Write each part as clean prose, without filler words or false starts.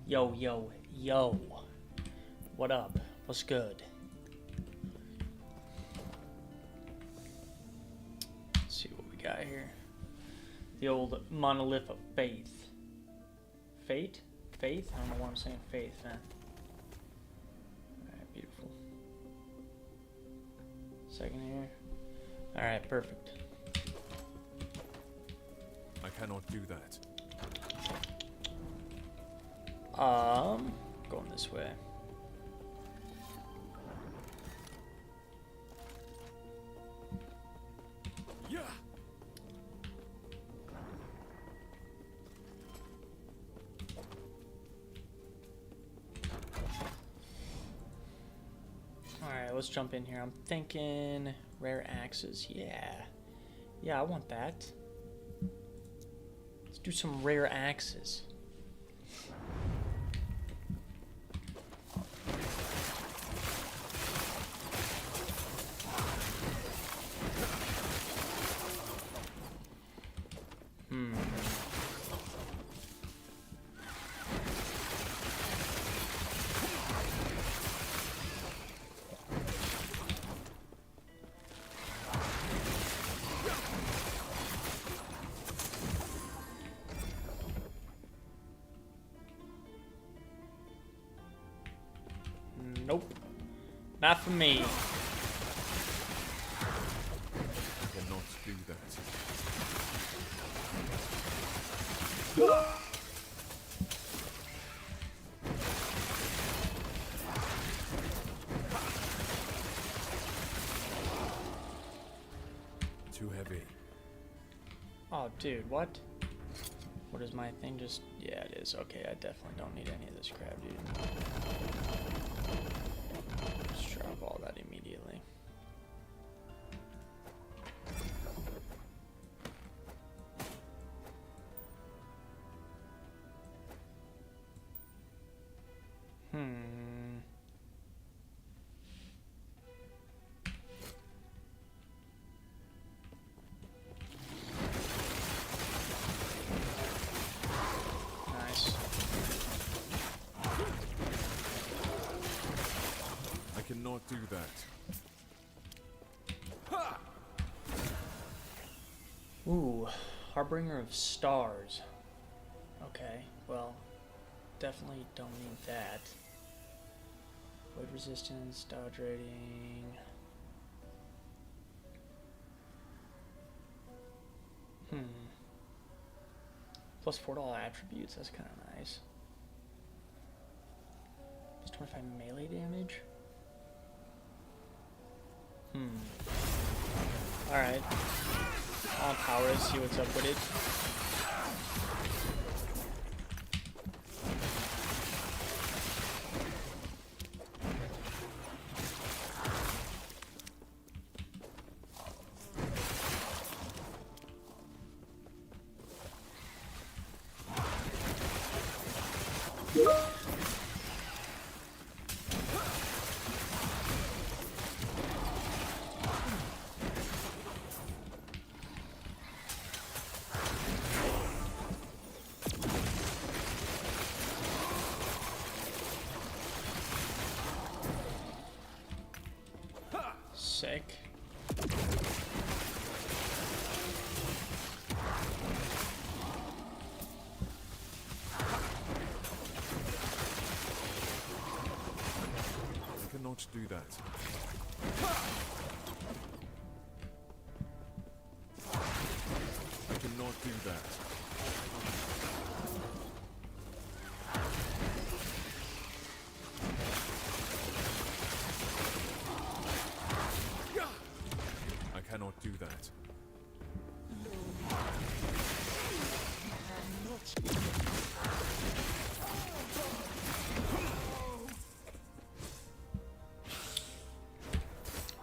Yo, yo, yo. What up? What's good? Let's see what we got here. The old monolith of faith. Fate? Faith? I don't know why I'm saying faith, man. Alright, beautiful. Second here. Alright, perfect. I cannot do that. Going this way. Yeah. Alright, let's jump in here. I'm thinking rare axes. Yeah, I want that. Let's do some rare axes. Nope. Not for me. I cannot do that. Too heavy. Oh, dude, what? What is my thing? Just, yeah, it is. Okay, I definitely don't need any of this crap, dude. Just drop all that immediately. Nice. I cannot do that. Ooh, Harbinger of Stars. Okay, well, definitely don't need that. Void resistance, dodge rating. Plus $4 attributes, that's kind of nice. Plus 25 melee damage. Alright. I'll power it, see what's up with it. Sick. I cannot do that. I cannot do that. I cannot do that.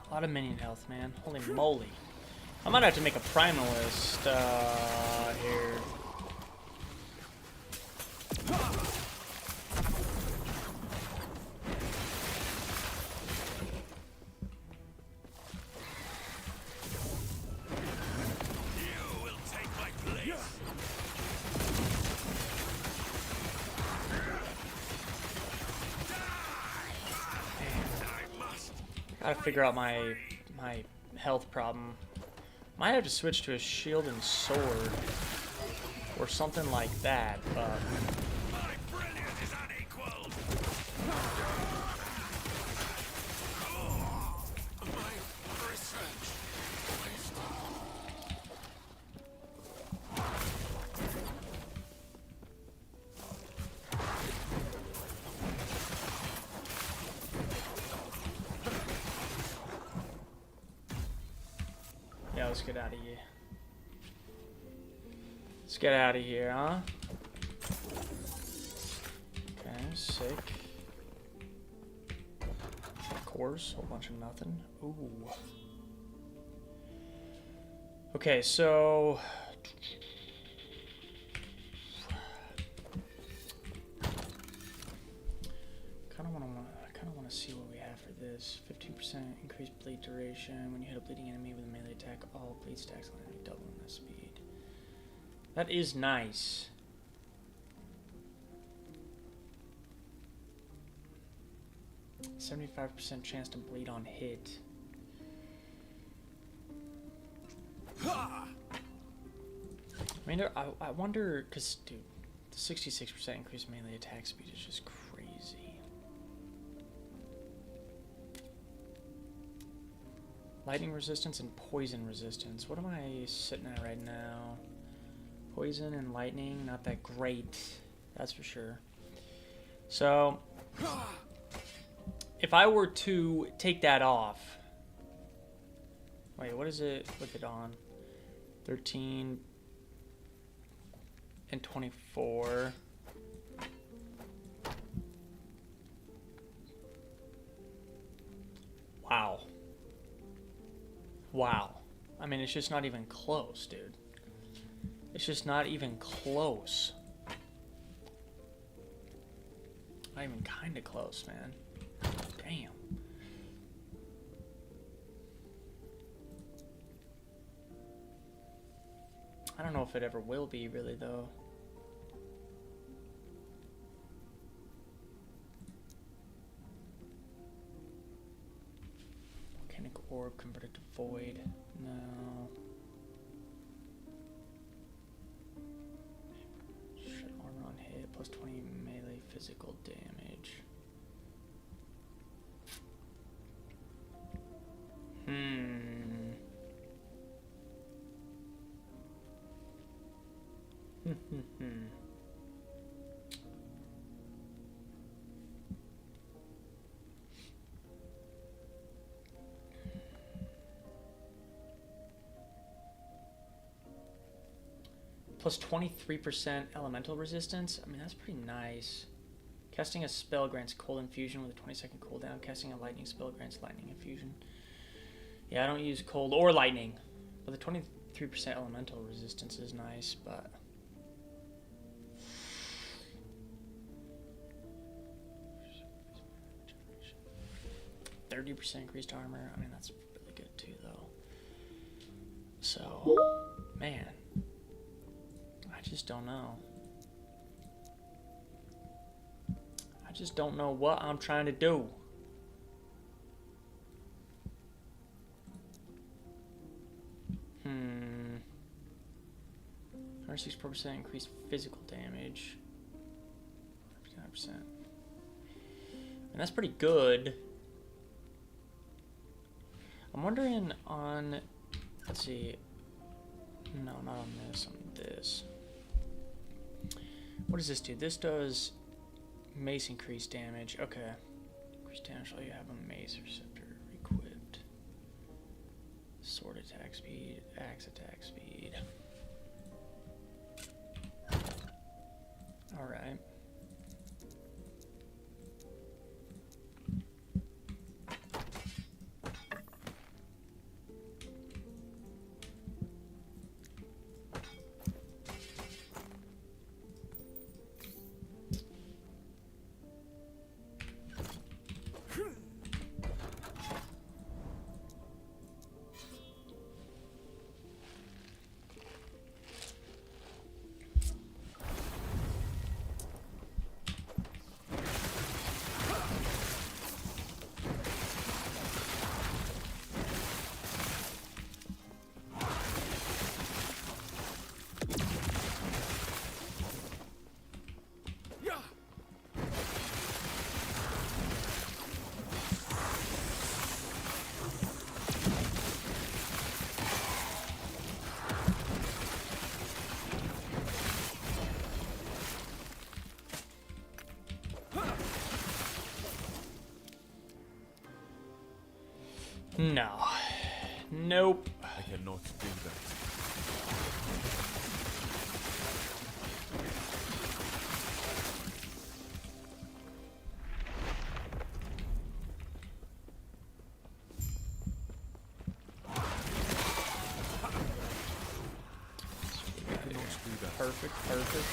A lot of minion health, man. Holy moly. I might have to make a primalist here. Gotta figure out my health problem. Might have to switch to a shield and sword or something like that, but My brilliance is unequaled. My research wasted. yeah, let's get out of here. Let's get out of here, huh? Okay, sick. Of course, whole bunch of nothing. Ooh. Okay, so I kind of want to see what we have for this. 15% increased bleed duration. When you hit a bleeding enemy with a melee attack, all bleed stacks on enemy double in the speed. That is nice. %75% chance to bleed on hit. I mean, I wonder, because, dude, the 66% increased melee attack speed is just crazy. Lightning resistance and poison resistance. What am I sitting at right now? Poison and lightning, not that great. That's for sure. So, if I were to take that off... Wait, what is it with it on? 13 and 24. Wow. Wow. I mean, it's just not even close, dude. It's just not even close. Not even kind of close, man. Damn. I don't know if it ever will be, really, though. Volcanic orb converted to void. No. Shred armor on hit, plus 20 melee physical damage. Plus 23% elemental resistance. I mean, that's pretty nice. Casting a spell grants cold infusion with a 20-second cooldown. Casting a lightning spell grants lightning infusion. Yeah, I don't use cold or lightning. But the 23% elemental resistance is nice, but... 30% increased armor. I mean, that's really good too, though. So, man. I just don't know. I just don't know what I'm trying to do. Hmm. 164% increased physical damage. 59%. And that's pretty good. I'm wondering on... Let's see. No, not on this. On this. What does this do? This does mace increased damage. Okay. Increased damage while you have a mace receptor equipped. Sword attack speed. Axe attack speed. Alright. No. Nope. I cannot do that. I cannot do that. Perfect, perfect.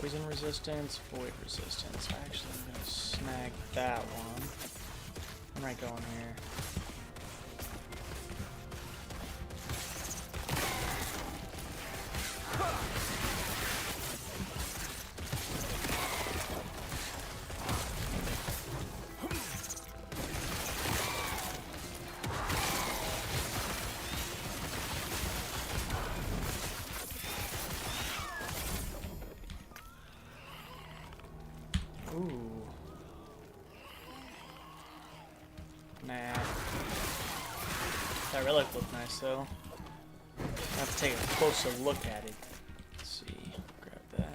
Poison resistance, void resistance. Actually, I'm gonna snag that one. Where am I going here? Ooh. Nah. That relic looked nice though. I have to take a closer look at it. Let's see. Grab that.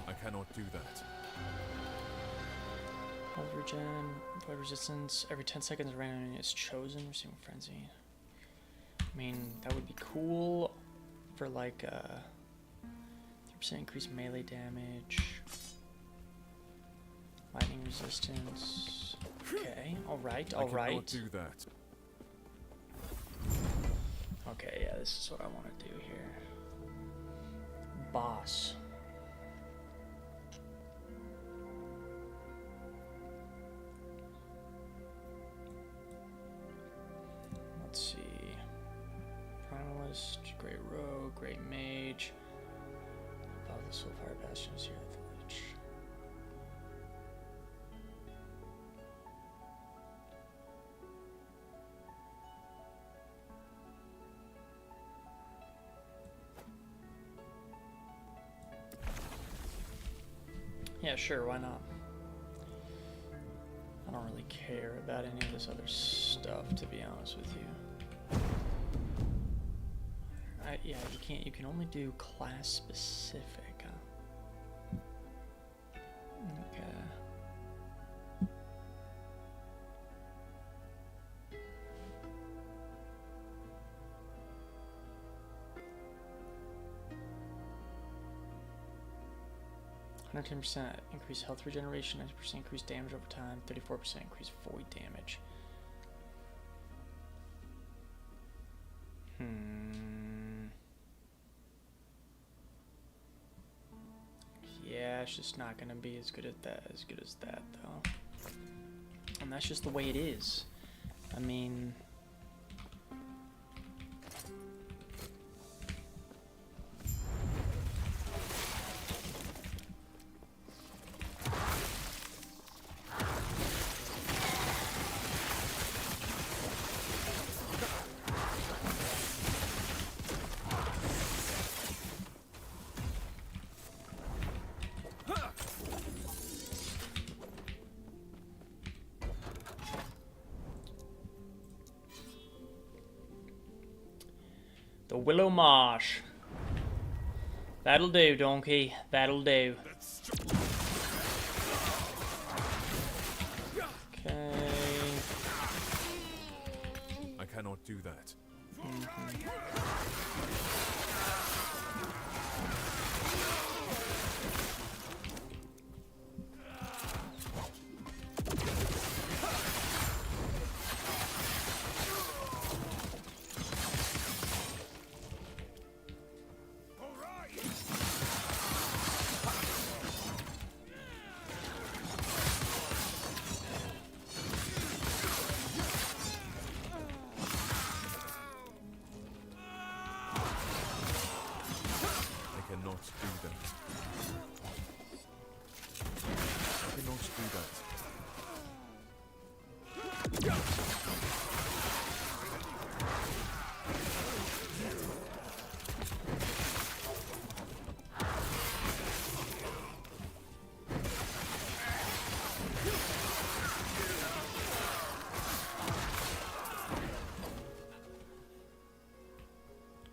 I cannot do that. Health regen, void resistance. Every 10 seconds, a random enemy is chosen. Receiving frenzy. I mean, that would be cool for like 3% increased melee damage. Lightning resistance. Okay, alright, I cannot alright. do that. Okay, yeah, this is what I want to do here. Boss. Let's see. Primalist, Great Rogue, Great Mage. Above the Soulfire Bastions here at the village. Yeah, sure, why not? I don't really care about any of this other stuff, to be honest with you. Yeah, you can only do class specific, huh? Okay. %10% increase health regeneration, 90% increase damage over time, 34% increase void damage. Yeah, it's just not gonna be as good as that though. And that's just the way it is. I mean, the Willow Marsh. That'll do, donkey. That'll do. Okay. I cannot do that. cannot do that. I cannot do that.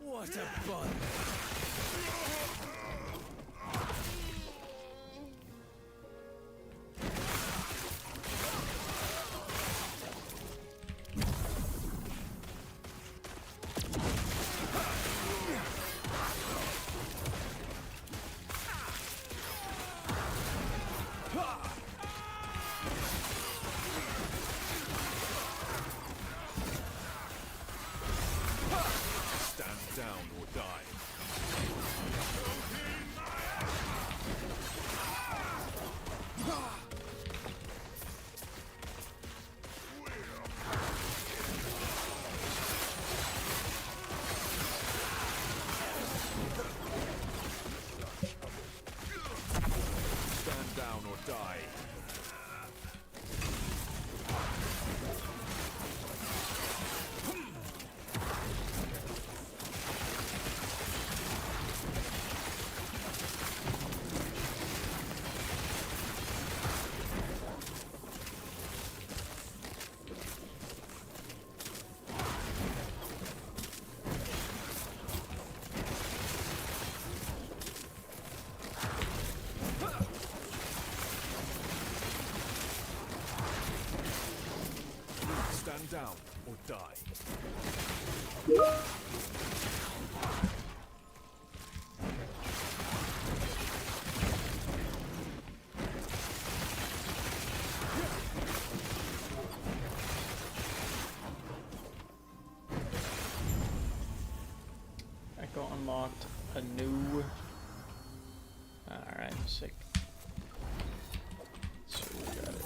What a bun! Stand down or die. Stand down or die. Stand down or die. Echo unlocked a new. Alright, sick. So we got it.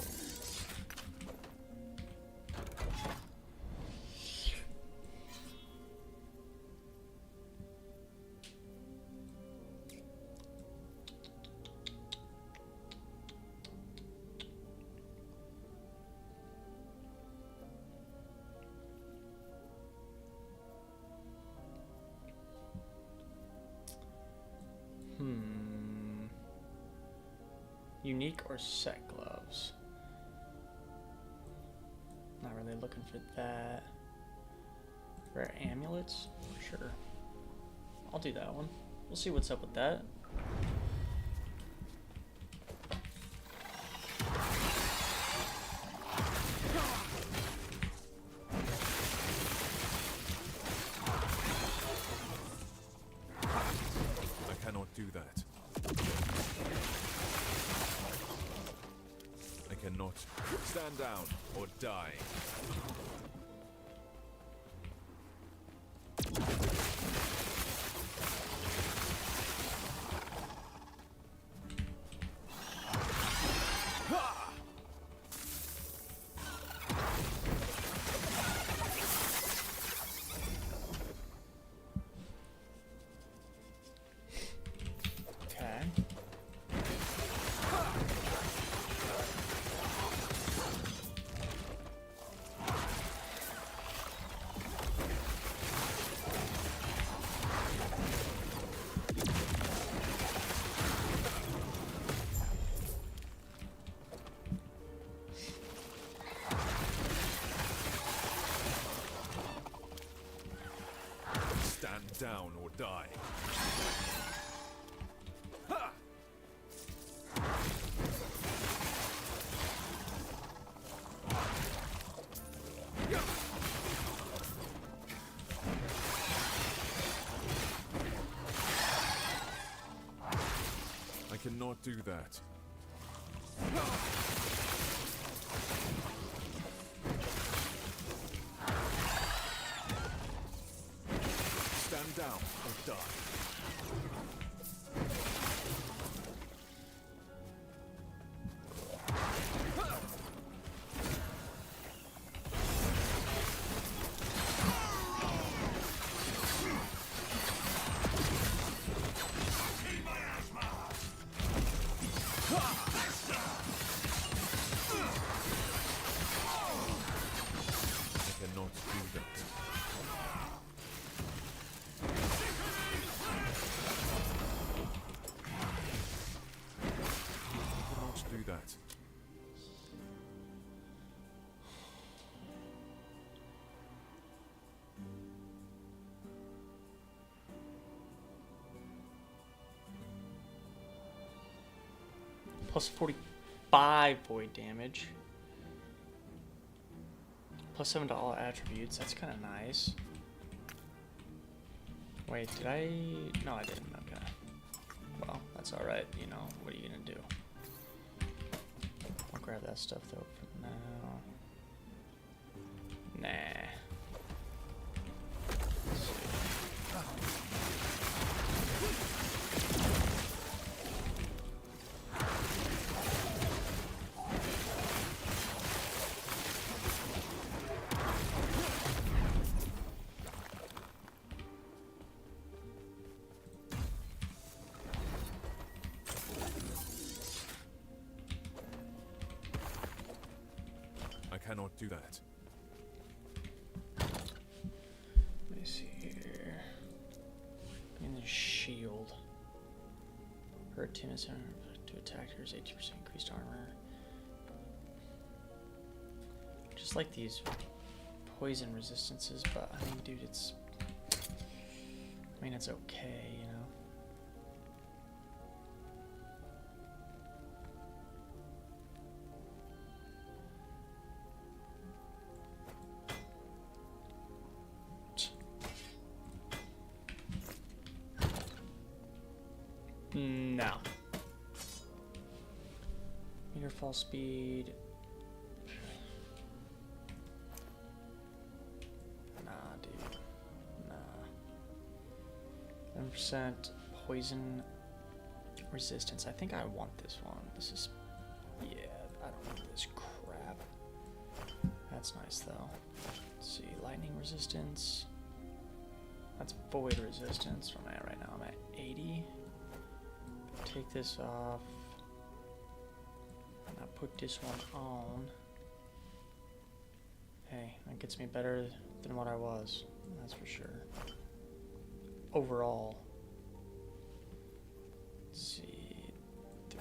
Unique or set gloves? Not really looking for that. Rare amulets? Sure. I'll do that one. We'll see what's up with that. I cannot do that. I cannot. Stand down or die. Okay. Stand down or die. I cannot do that. Stand down or die. that. Plus 45 void damage. Plus 7 to all attributes. That's kind of nice. Wait, did I? No, I didn't. Okay. Well, that's alright. You know, what are you gonna do? I'll grab that stuff though for now. Nah. Let's see. I cannot do that. Let me see here. In the shield. Her team is to attackers, 80% increased armor. Just like these poison resistances, but I mean, dude, it's okay, you know. No. Meter fall speed. Nah, dude. Nah. 1% poison resistance. I think I want this one. This is. Yeah, I don't want this crap. That's nice though. Let's see. Lightning resistance. That's void resistance. Where am I at right now? I'm at 80. Take this off. And I put this one on. Hey, that gets me better than what I was. That's for sure. Overall. Let's see. 3.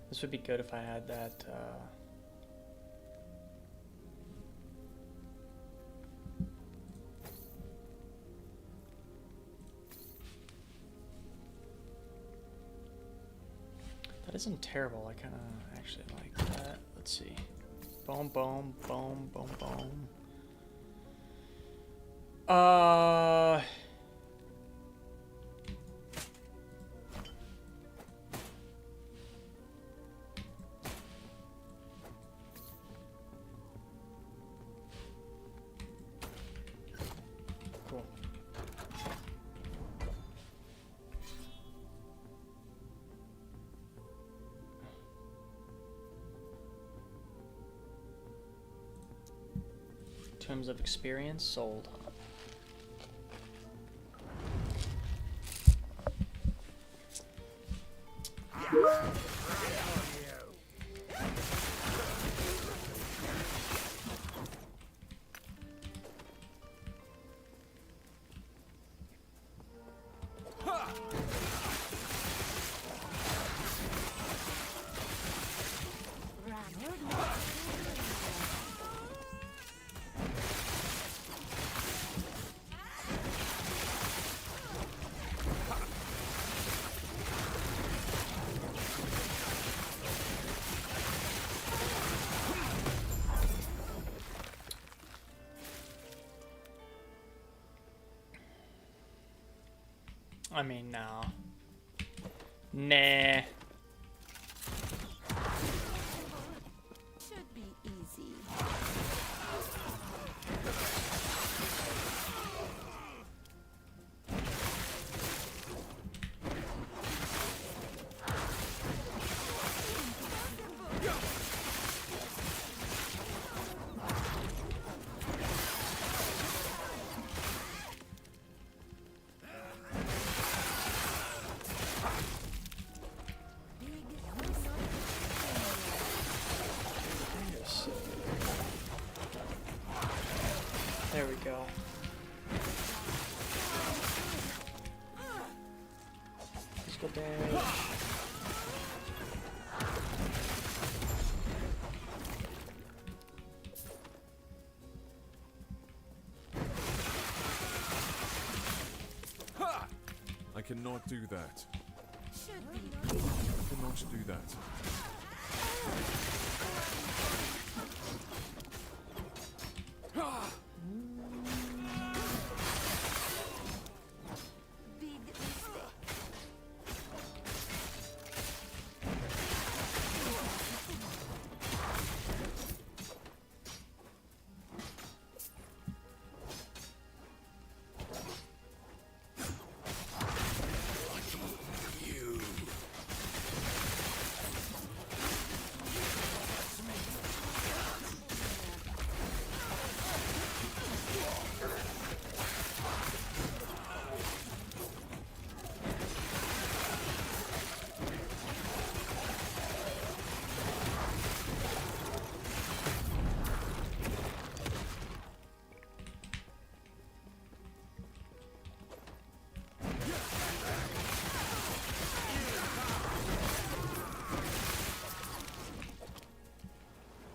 This would be good if I had that, that isn't terrible. I kind of actually like that. Let's see. Boom, boom, boom, boom, boom. Cool. Tomes of experience sold. I mean, no. Nah. Should be easy. damage. I cannot do that. Should be. I cannot do that. Big mistake. You.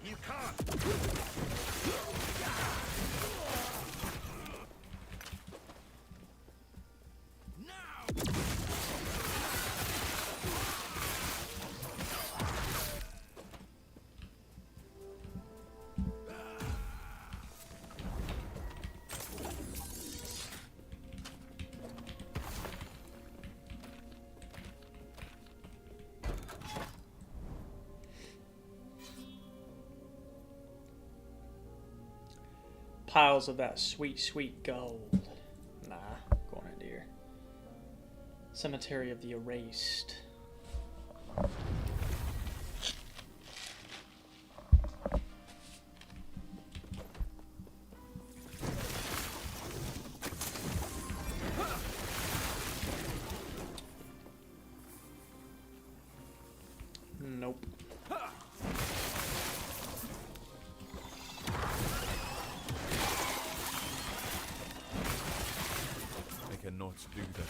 You can't. Now. Piles of that sweet, sweet gold. Nah, going into here. Cemetery of the Erased. Nope. I cannot do that.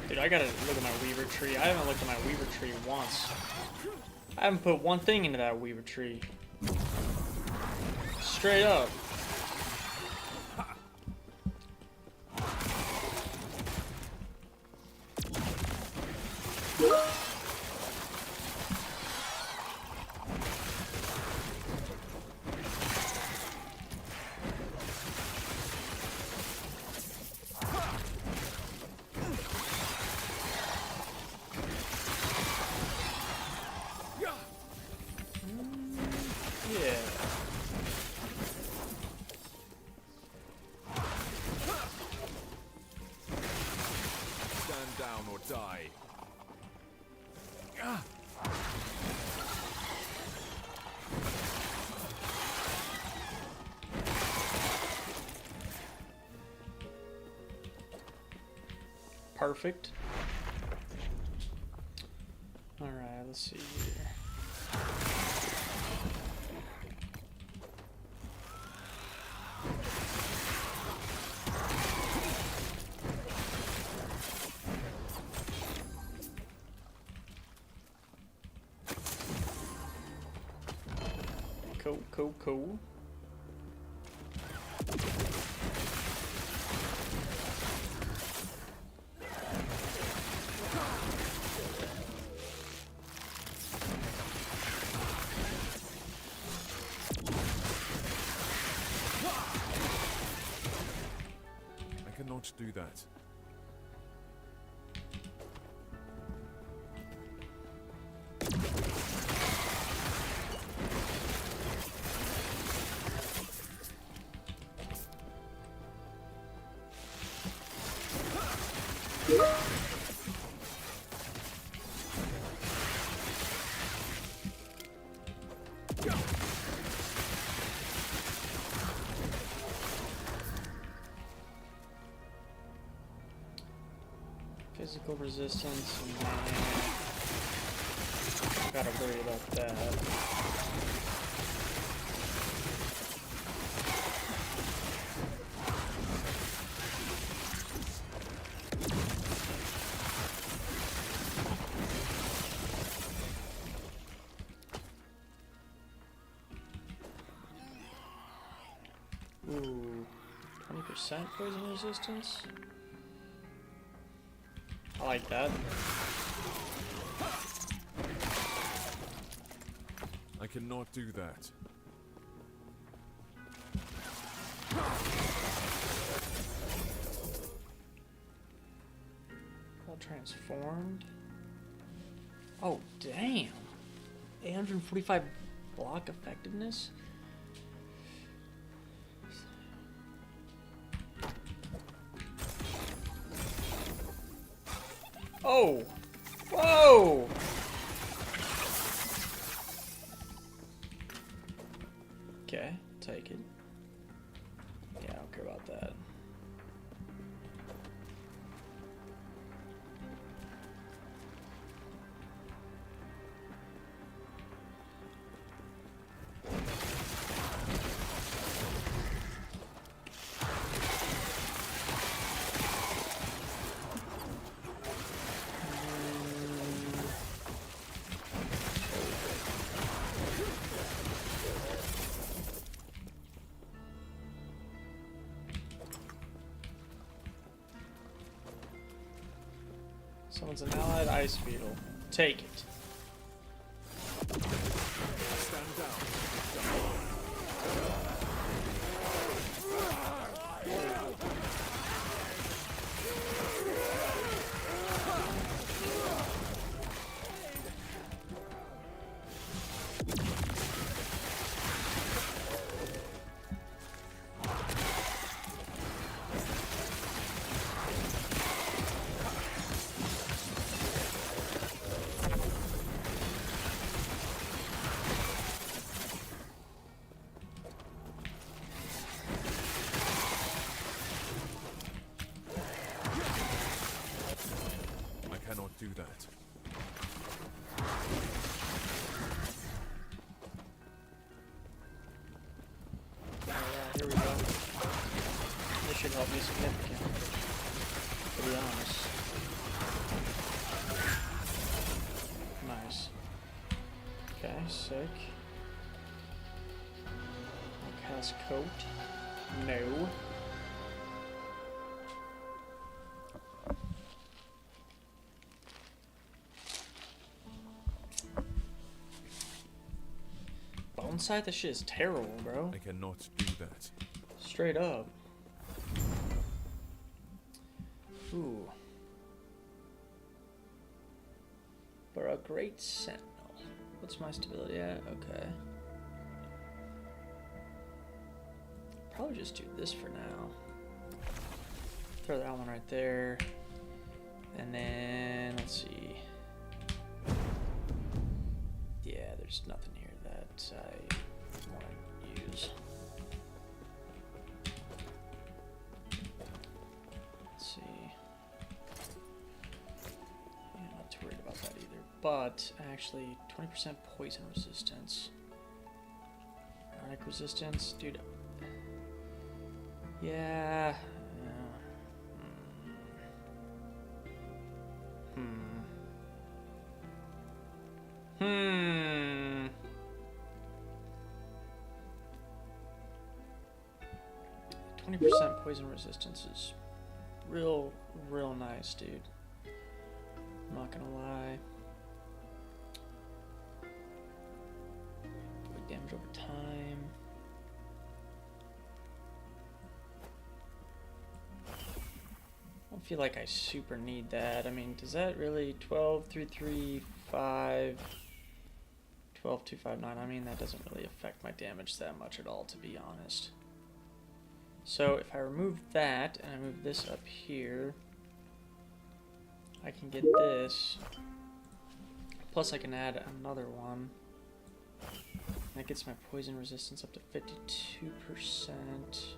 Dude, I gotta look at my Weaver tree. I haven't looked at my Weaver tree once. I haven't put one thing into that Weaver tree. Straight up. Yeah. Stand down or die. Perfect. Alright, let's see here. Cool, cool, cool. I cannot do that. critical resistance. Gotta worry about that. Ooh, 20% poison resistance? I like that. I cannot do that. All transformed. Oh, damn. 845 block effectiveness? Oh! Whoa! Okay, take it. Yeah, I don't care about that. Someone's an allied ice beetle. Take it. Stand down. I cannot do that. Yeah, here we go. This should help me significantly, to be honest. Nice. Okay, sick. I'll cast coat. No. Bone scythe, this shit is terrible, bro. I cannot do that. Straight up. Ooh. For a great sentinel. What's my stability at? Okay. Probably just do this for now. Throw that one right there. And then, let's see. Yeah, there's nothing here that I want to use. Let's see. Yeah, not too worried about that either. But, actually, 20% poison resistance. Ionic resistance? Dude. Yeah. Hmm. 20% poison resistance is real nice, dude. I'm not gonna lie. Avoid damage over time. I don't feel like I super need that. I mean, does that really 12, 3, 3, 5, 12, 2, 5, 9? I mean, that doesn't really affect my damage that much at all, to be honest. So if I remove that and I move this up here, I can get this. Plus I can add another one. That gets my poison resistance up to 52%.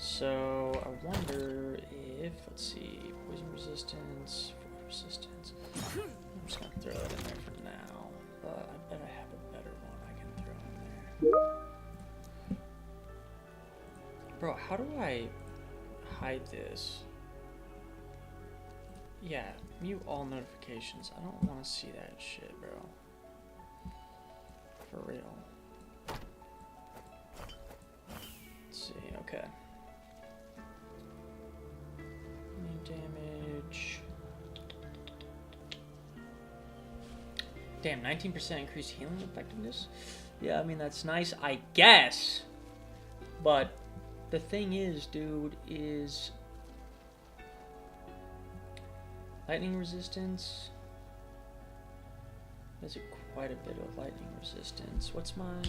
So I wonder if, let's see, poison resistance, fire resistance. I'm just gonna throw it in there for now, but I bet I have a better one I can throw in there. Bro, how do I hide this? Yeah, mute all notifications. I don't want to see that shit, bro. For real. Let's see, okay. Any damage? Damn, 19% increased healing effectiveness? Yeah, I mean, that's nice, I guess. But the thing is, dude, is lightning resistance. There's quite a bit of lightning resistance. What's my...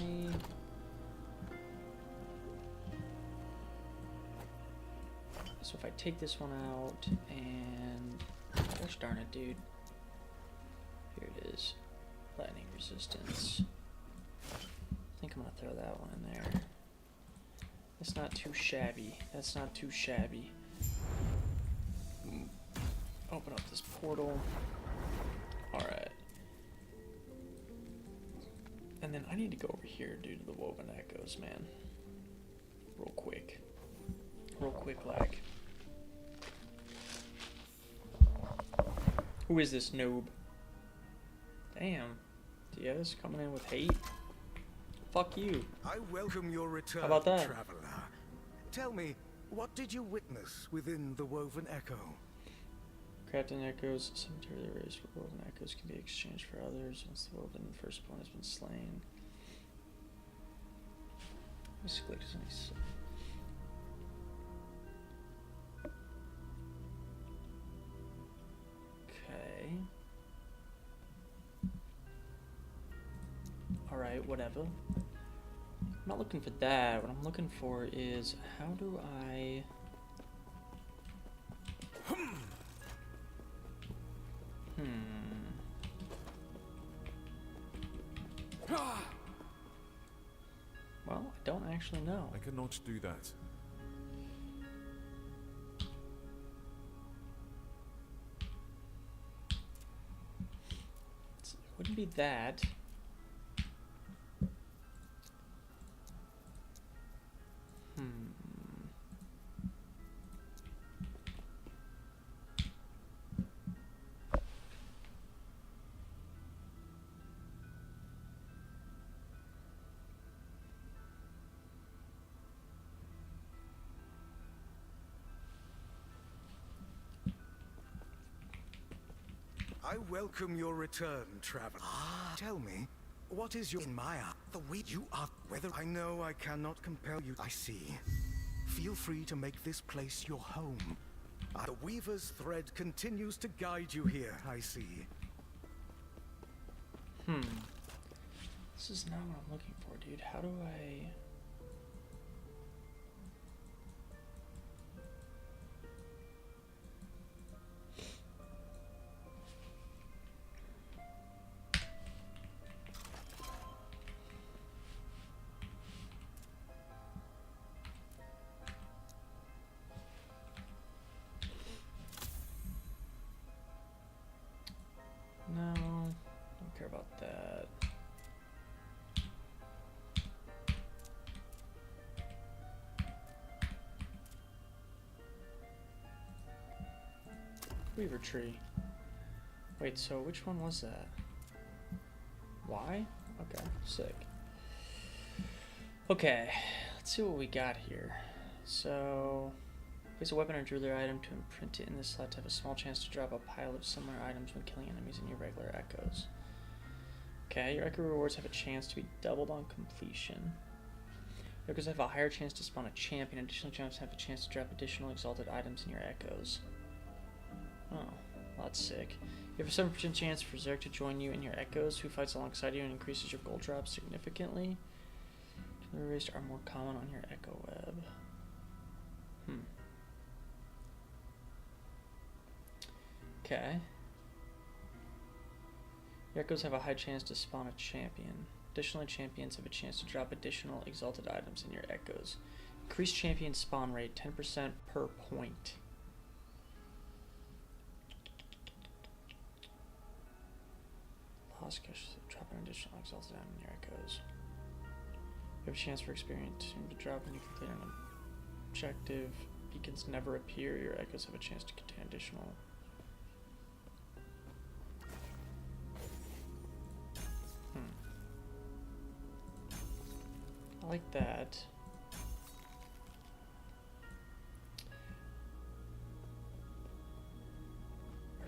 So if I take this one out and... Gosh darn it, dude. Here it is. Lightning resistance. I think I'm gonna throw that one in there. That's not too shabby. That's not too shabby. Open up this portal. Alright. And then I need to go over here due to the Woven Echoes, man. Real quick. Real quick, lag. Who is this noob? Damn. Diaz coming in with hate? Fuck you. I welcome your return, How about that? traveler. Tell me, what did you witness within the Woven Echo? Crafting echoes, cemetery erased where woven echoes can be exchanged for others once the woven firstborn has been slain. Basically, doesn't he? Okay. Alright, whatever. I'm not looking for that. What I'm looking for is how do I... Well, I don't actually know. I cannot do that. It wouldn't be that. I welcome your return, traveler. Tell me, what is your in Maya? The way you are, whether I know I cannot compel you. I see. Feel free to make this place your home. The Weaver's thread continues to guide you here, I see. This is not what I'm looking for, dude. How do I... No, don't care about that. Weaver tree. Wait, so which one was that? Y? Okay, sick. Okay, let's see what we got here. So, place a weapon or jewelry item to imprint it in this slot to have a small chance to drop a pile of similar items when killing enemies in your regular echoes. Okay, your echo rewards have a chance to be doubled on completion. Your echoes have a higher chance to spawn a champion. Additional champions have a chance to drop additional exalted items in your echoes. Oh, well, that's sick. You have a 7% chance for Zerg to join you in your echoes, who fights alongside you and increases your gold drop significantly. Jewelry raised are more common on your echo web. Okay. Your echoes have a high chance to spawn a champion. Additionally, champions have a chance to drop additional exalted items in your echoes. Increase champion spawn rate 10% per point. Lost cash, drop an additional exiles down in your echoes. You have a chance for experience to drop when you complete an objective. Beacons never appear. Your echoes have a chance to contain additional. I like that.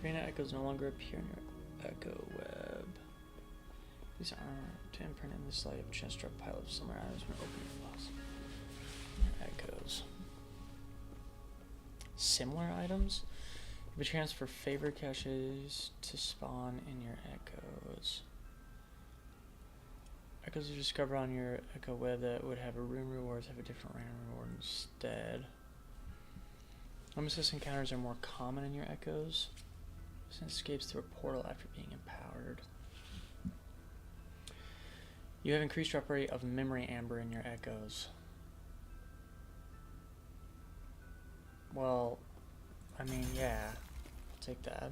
Arena echoes no longer appear in your echo web. These are to imprint in this slide. You have a chance to drop a pile of similar items when opening files. Echoes. Similar items? You have a chance for favored caches to spawn in your echoes. Echoes you discover on your echo web that would have a rune rewards have a different random reward instead. Nemesis encounters are more common in your echoes. Since escapes through a portal after being empowered. You have increased drop rate of memory amber in your echoes. Well, I mean, yeah, I'll take that.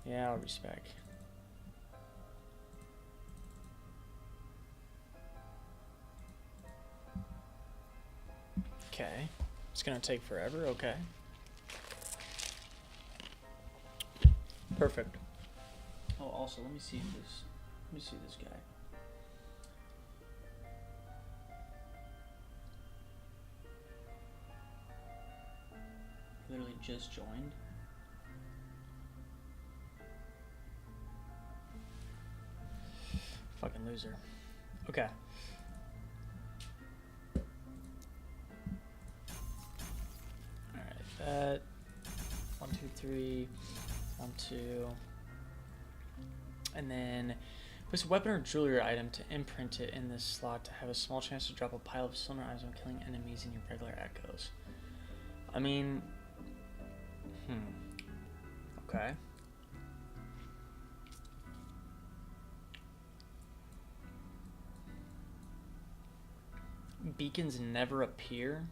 Yeah, I'll respec. Okay. It's gonna take forever, okay. Perfect. Oh, also, let me see this guy. Literally just joined. Fucking loser. Okay. Alright, that. 1, 2, 3. 1, 2. And then place a weapon or jewelry item to imprint it in this slot to have a small chance to drop a pile of similar items when killing enemies in your regular echoes. I mean, okay. Beacons never appear.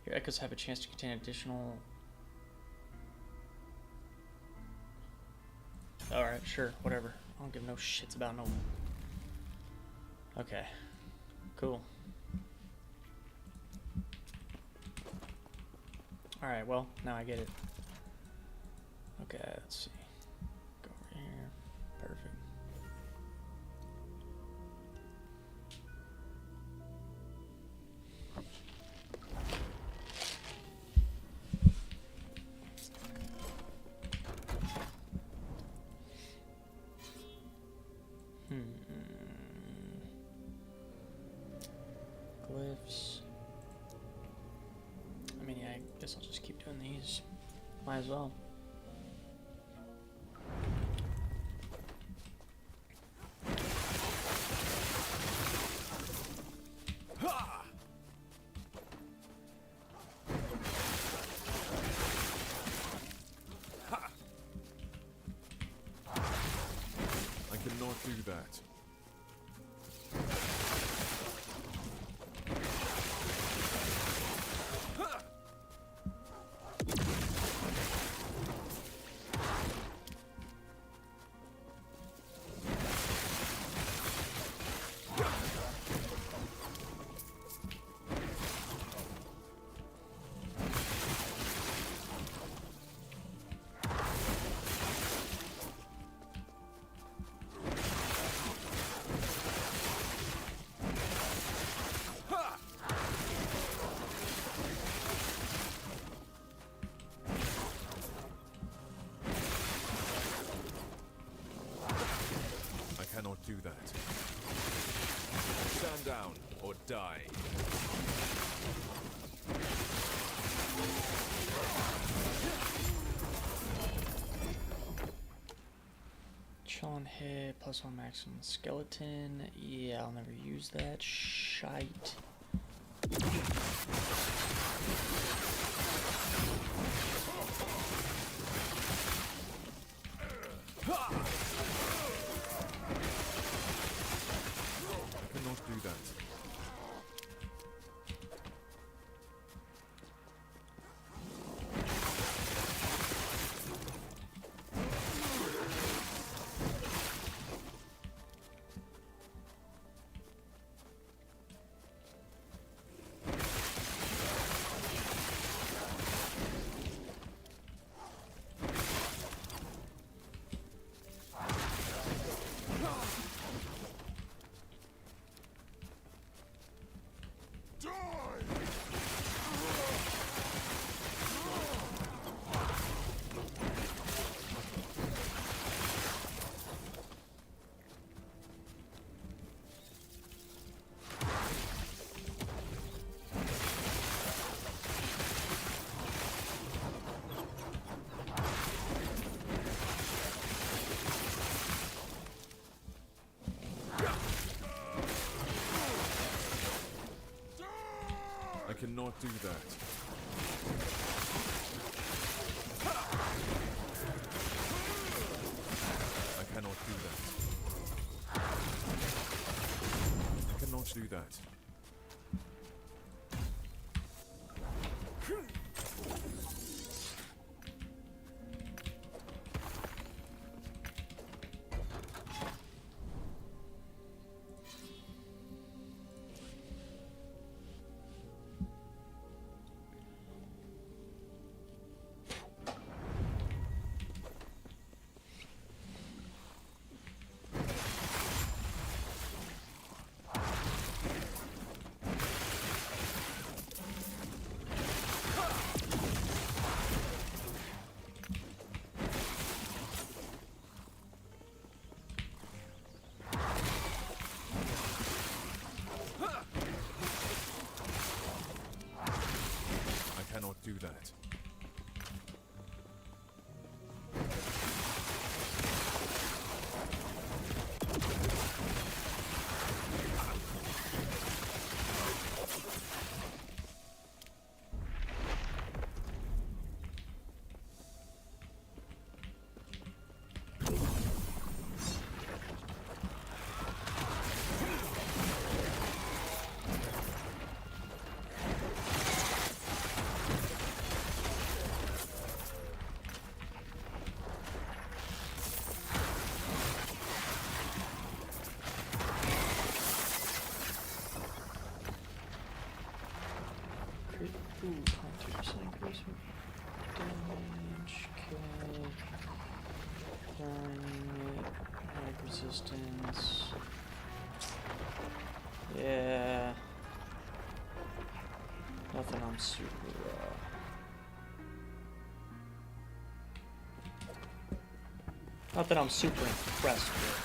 Your echoes have a chance to contain additional. Alright, sure, whatever. I don't give no shits about no. Okay. Cool. Alright, well, now I get it. Okay, let's see. Go over here. Perfect. Glyphs. I mean, yeah, I guess I'll just keep doing these. Might as well. I cannot do that. Cannot do that. Stand down or die. Chillin' hit, +1 maximum skeleton. Yeah, I'll never use that. Shite. Cannot do that. I cannot do that. I cannot do that. I cannot do that. I cannot do that. Ooh, 22% increase in damage, kill, mag resistance. Yeah. Nothing I'm super, not that I'm super impressed with.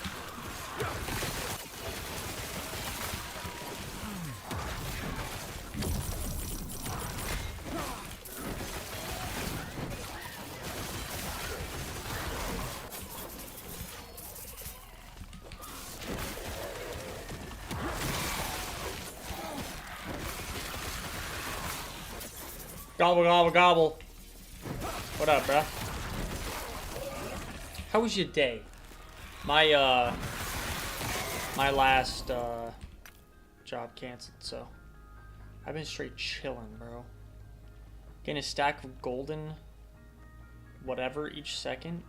Gobble, gobble, gobble. What up, bruh? How was your day? My last, job canceled, so I've been straight chilling, bro. Getting a stack of golden whatever each second.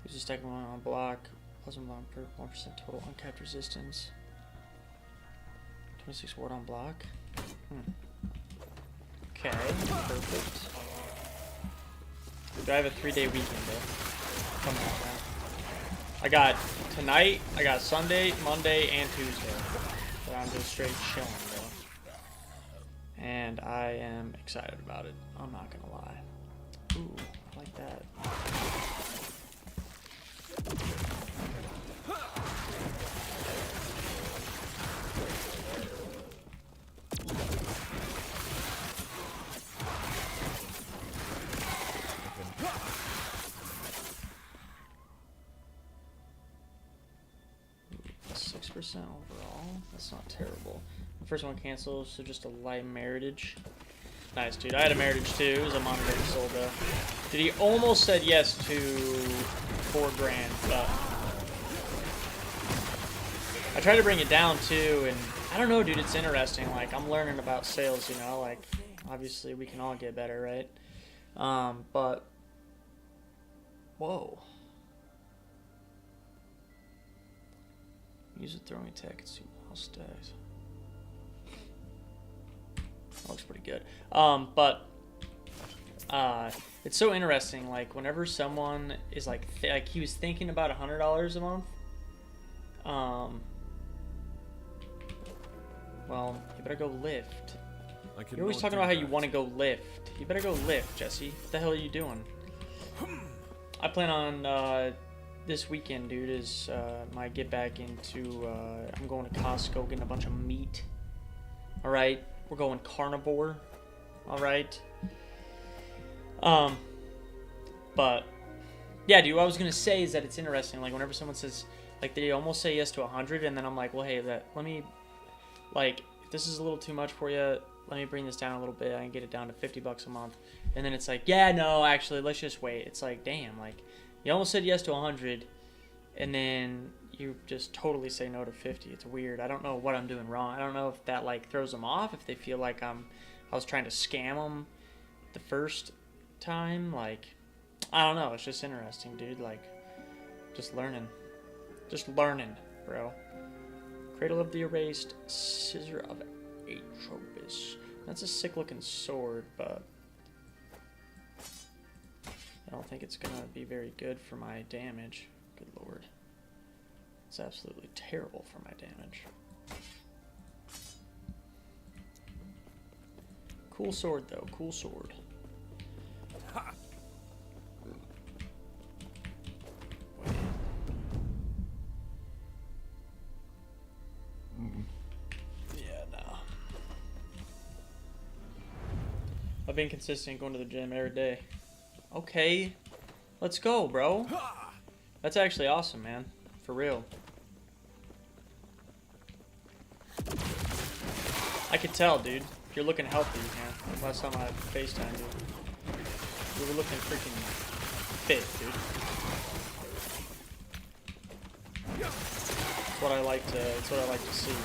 Use a stack of one on block. +1 per 1% total uncapped resistance. 26 ward on block. Okay, perfect. Do I have a 3-day weekend, bro? Come on, man. I got tonight, I got Sunday, Monday, and Tuesday. But I'm just straight chilling, bro. And I am excited about it. I'm not gonna lie. Ooh, I like that. overall. That's not terrible. The first one cancels, so just a light meritage. Nice, dude. I had a meritage too. It was a monetary soul though. Dude, he almost said yes to 4 grand, but I tried to bring it down too, and I don't know, dude. It's interesting. Like, I'm learning about sales, you know. Like, obviously, we can all get better, right? But whoa. Use a throwing attack and see how stacks. That looks pretty good. But it's so interesting. Like, whenever someone is like he was thinking about $100 a month. Well, you better go lift. You're always talking about how you want to go lift. You better go lift, Jesse. What the hell are you doing? I plan on this weekend, dude, is my get back into. I'm going to Costco, getting a bunch of meat. All right, we're going carnivore. All right. But yeah, dude, what I was gonna say is that it's interesting. Like, whenever someone says, like, they almost say yes to 100, and then I'm like, well, hey, let me, like, if this is a little too much for you, let me bring this down a little bit. I can get it down to $50 a month. And then it's like, yeah, no, actually, let's just wait. It's like, damn, like, you almost said yes to 100, and then you just totally say no to 50. It's weird. I don't know what I'm doing wrong. I don't know if that, like, throws them off, if they feel like I was trying to scam them the first time. Like, I don't know. It's just interesting, dude. Like, just learning. Just learning, bro. Cradle of the Erased, Scissor of Atropis. That's a sick-looking sword, but I don't think it's gonna be very good for my damage. Good lord. It's absolutely terrible for my damage. Cool sword, though. Cool sword. Ha! Yeah, no. I've been consistent going to the gym every day. Okay. Let's go, bro. That's actually awesome, man. For real. I could tell, dude. You're looking healthy, man. Last time I FaceTimed you. You were looking freaking fit, dude. That's what I like to see.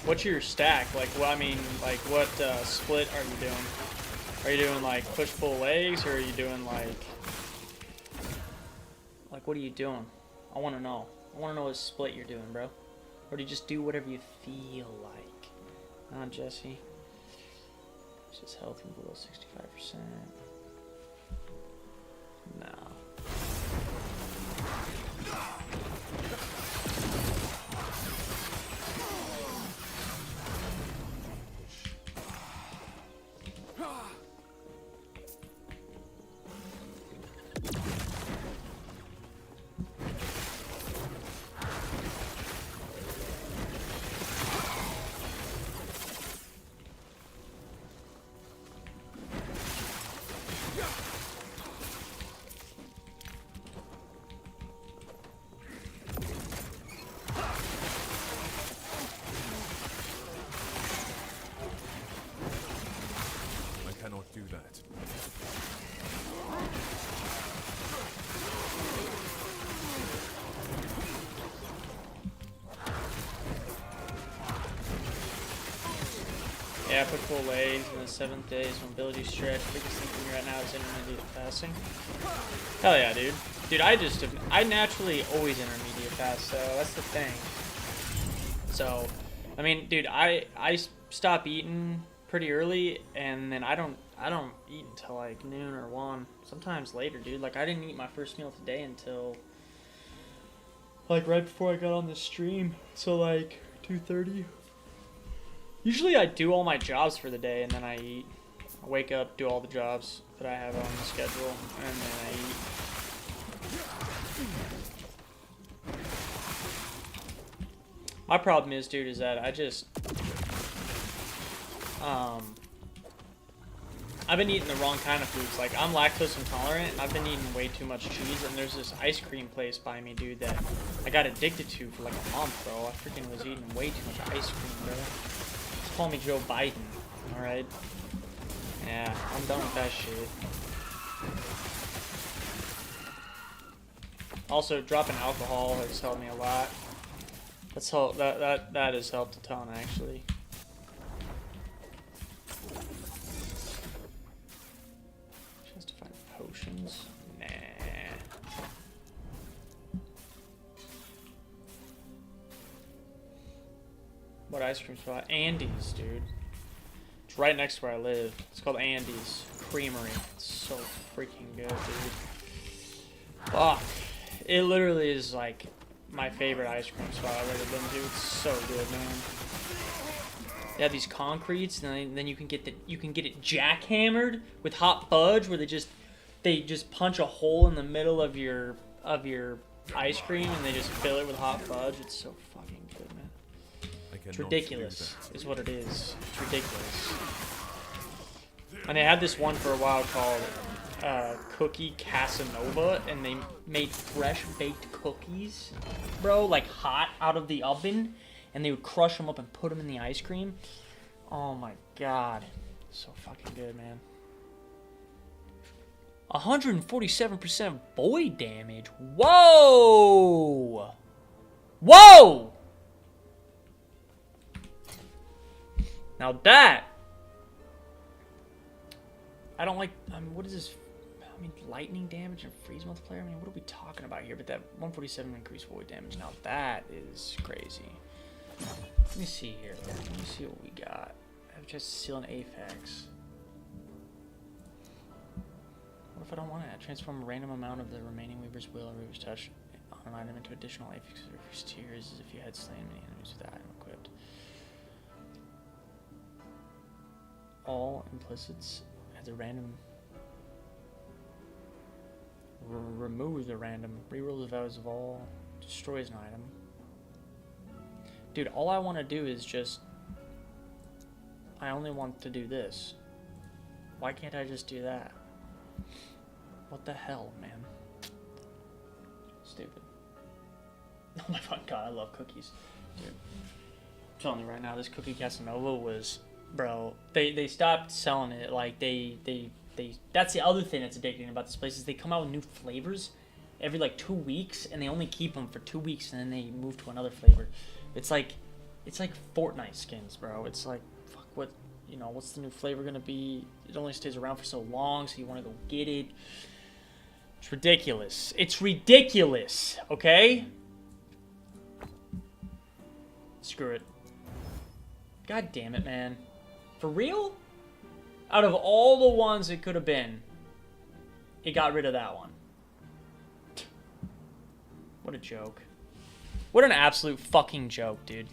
What's your stack? Like, well, I mean, like, what split are you doing? Are you doing, like, push-pull legs, or are you doing, like, what are you doing? I want to know. I want to know what split you're doing, bro. Or do you just do whatever you feel like? Huh, Jesse? It's just health and below 65%. No. Do that. Yeah, put full legs in the 7th day is mobility stretch. Biggest thing for me right now is intermediate fasting. Hell yeah, dude. Dude, I naturally always intermediate fast, so that's the thing. So, I mean, dude, I stop eating pretty early, and then I don't eat until like noon or 1. Sometimes later, dude. Like, I didn't eat my first meal today until like right before I got on the stream. So like 2:30. Usually I do all my jobs for the day, and then I eat. I wake up, do all the jobs that I have on the schedule, and then I eat. My problem is, dude, is that I just I've been eating the wrong kind of foods. Like, I'm lactose intolerant, and I've been eating way too much cheese, and there's this ice cream place by me, dude, that I got addicted to for like a month, bro. I freaking was eating way too much ice cream, bro. Just call me Joe Biden, alright? Yeah, I'm done with that shit. Also, dropping alcohol has helped me a lot. That has helped a ton, actually. Just to find potions. Nah. What ice cream spot? Andy's, dude. It's right next to where I live. It's called Andy's Creamery. It's so freaking good, dude. Fuck. It literally is like my favorite ice cream spot I've ever been to. It's so good, man. They have these concretes, and then you can get it jackhammered with hot fudge, where they just punch a hole in the middle of your ice cream, and they just fill it with hot fudge. It's so fucking good, man. It's ridiculous, is what it is. It's ridiculous. And they had this one for a while called Cookie Casanova, and they made fresh baked cookies, bro, like hot out of the oven, and they would crush them up and put them in the ice cream. Oh my god, so fucking good, man. 147% void damage. Whoa! Whoa! Now that I don't like. I mean, what is this? I mean, lightning damage and freeze multiplier. I mean, what are we talking about here? But that 147 increased void damage. Now that is crazy. Let me see here. Let me see what we got. I have just seal and Aphex. What if I don't want to transform a random amount of the remaining Weaver's Will or Weaver's Touch on an item into additional Aphex or increased tiers as if you had slain many enemies with that item equipped? All implicits has a random. Remove the random. Reroll the values of all. Destroys an item. Dude, all I want to do is just. I only want to do this. Why can't I just do that? What the hell, man? Stupid. Oh my fucking god, I love cookies. Dude. I'm telling you right now, this Cookie Casanova was. Bro, they stopped selling it. Like, they that's the other thing that's addicting about this place is they come out with new flavors every, like, 2 weeks, and they only keep them for 2 weeks, and then they move to another flavor. It's like Fortnite skins, bro. It's like, fuck, what, you know, what's the new flavor gonna be? It only stays around for so long, so you want to go get it. It's ridiculous. It's ridiculous, okay? Screw it. God damn it, man. For real? Out of all the ones it could have been, it got rid of that one. What a joke. What an absolute fucking joke, dude.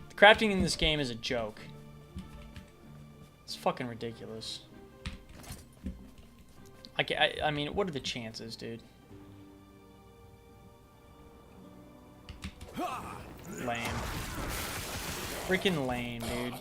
The crafting in this game is a joke. It's fucking ridiculous. I mean, what are the chances, dude? Lame. Freaking lame, dude.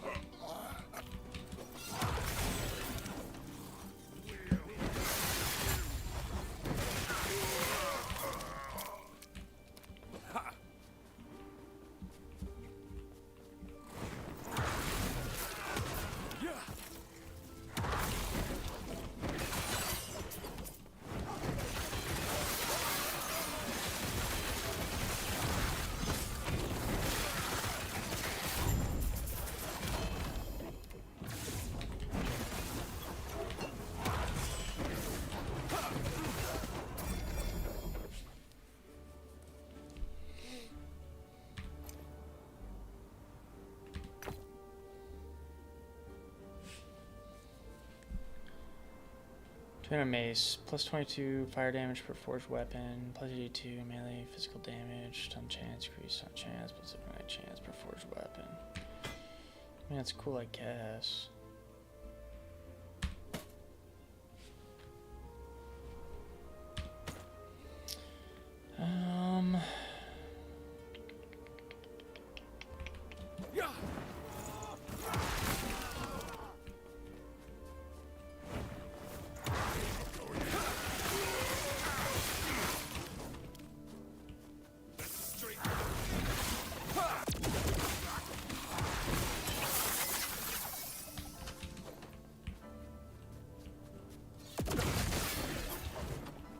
Mace, plus 22 fire damage per forged weapon, plus 82 melee physical damage, stun chance, increase stun chance, plus 79 chance per forged weapon. I mean, that's cool, I guess.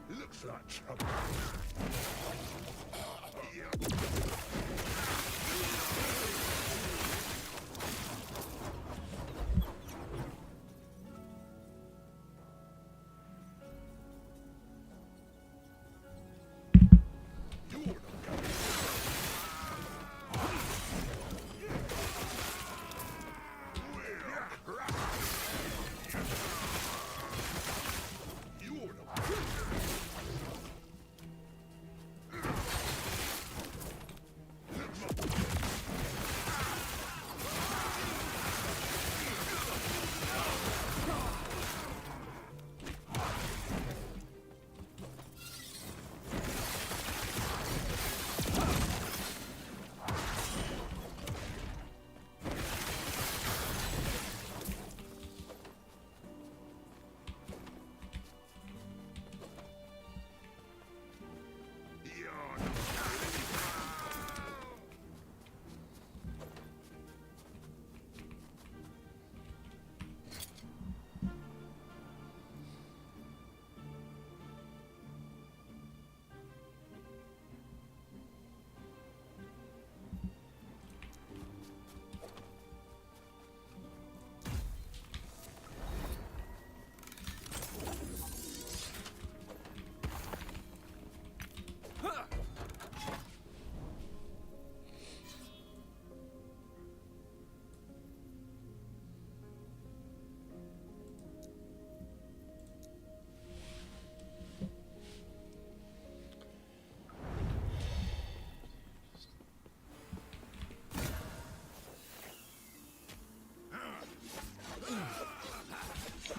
Looks like trouble.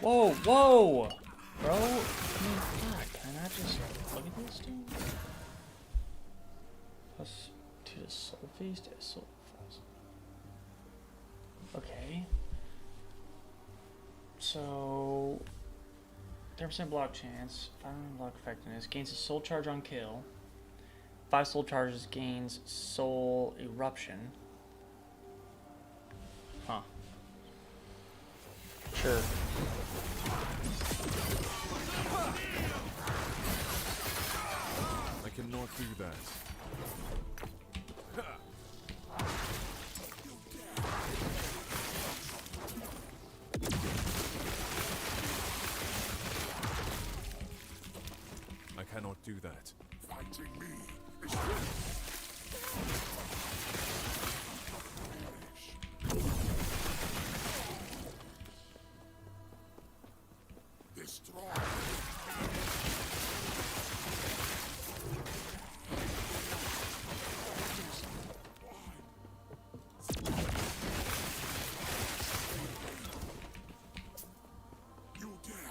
Whoa, whoa! Bro, I mean, God, can I not just look at this dude? Plus 2 to Soul Feast? Yeah, Soul Feast. Okay. So, 10% block chance, 5% block effectiveness, gains a soul charge on kill. 5 soul charges gains soul eruption. Huh. Sure. I cannot do that. I cannot do that. Fighting me is destroy. You dare.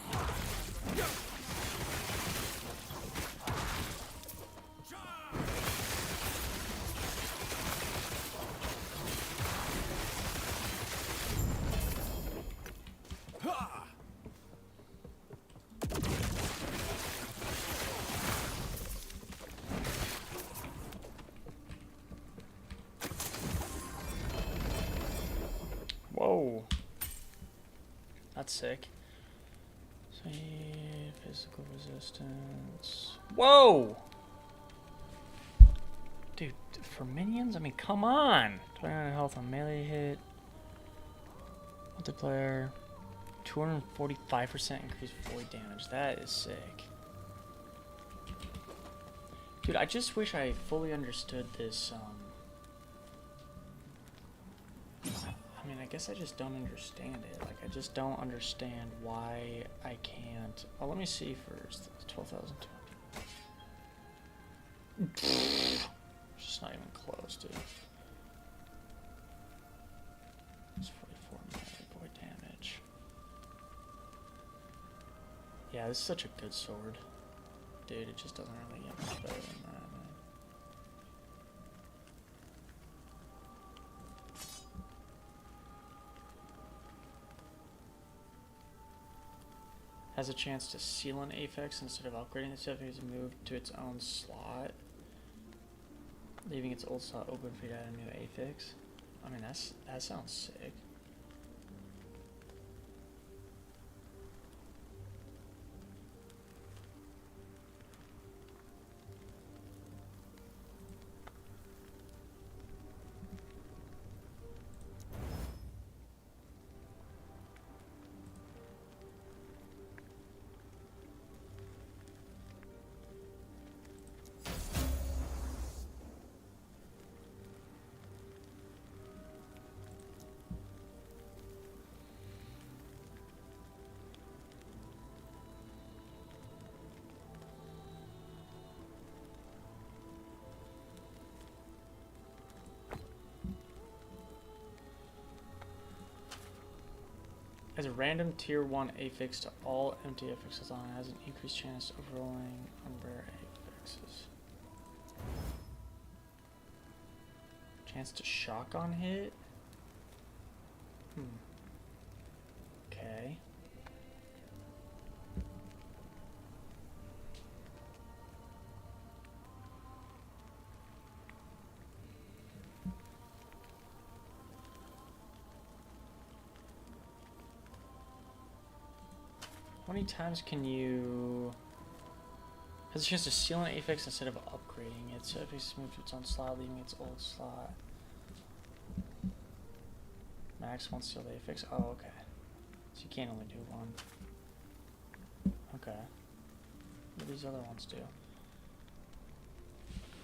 Whoa. That's sick. Save physical resistance. Whoa! Dude, for minions? I mean, come on! 29 health on melee hit. Multiplayer. 245% increased void damage. That is sick. Dude, I just wish I fully understood this, I mean, I guess I just don't understand it. Like, I just don't understand why I can't... Oh, let me see first. 12,020. Just not even close, dude. It's 44 melee void damage. Yeah, this is such a good sword. Dude, it just doesn't really get much better than that, man. Has a chance to seal an affix instead of upgrading the affix and move to its own slot, leaving its old slot open for you to add a new affix. I mean, that sounds sick. As a random tier 1 affix to all empty affixes on it, has an increased chance of rolling on rare affixes. Chance to shock on hit? Okay. How many times can you... Has a chance to seal an affix instead of upgrading it. So affix is moved to its own slot, leaving its old slot. Max won't seal the affix. Oh, okay. So you can't only do one. Okay. What do these other ones do?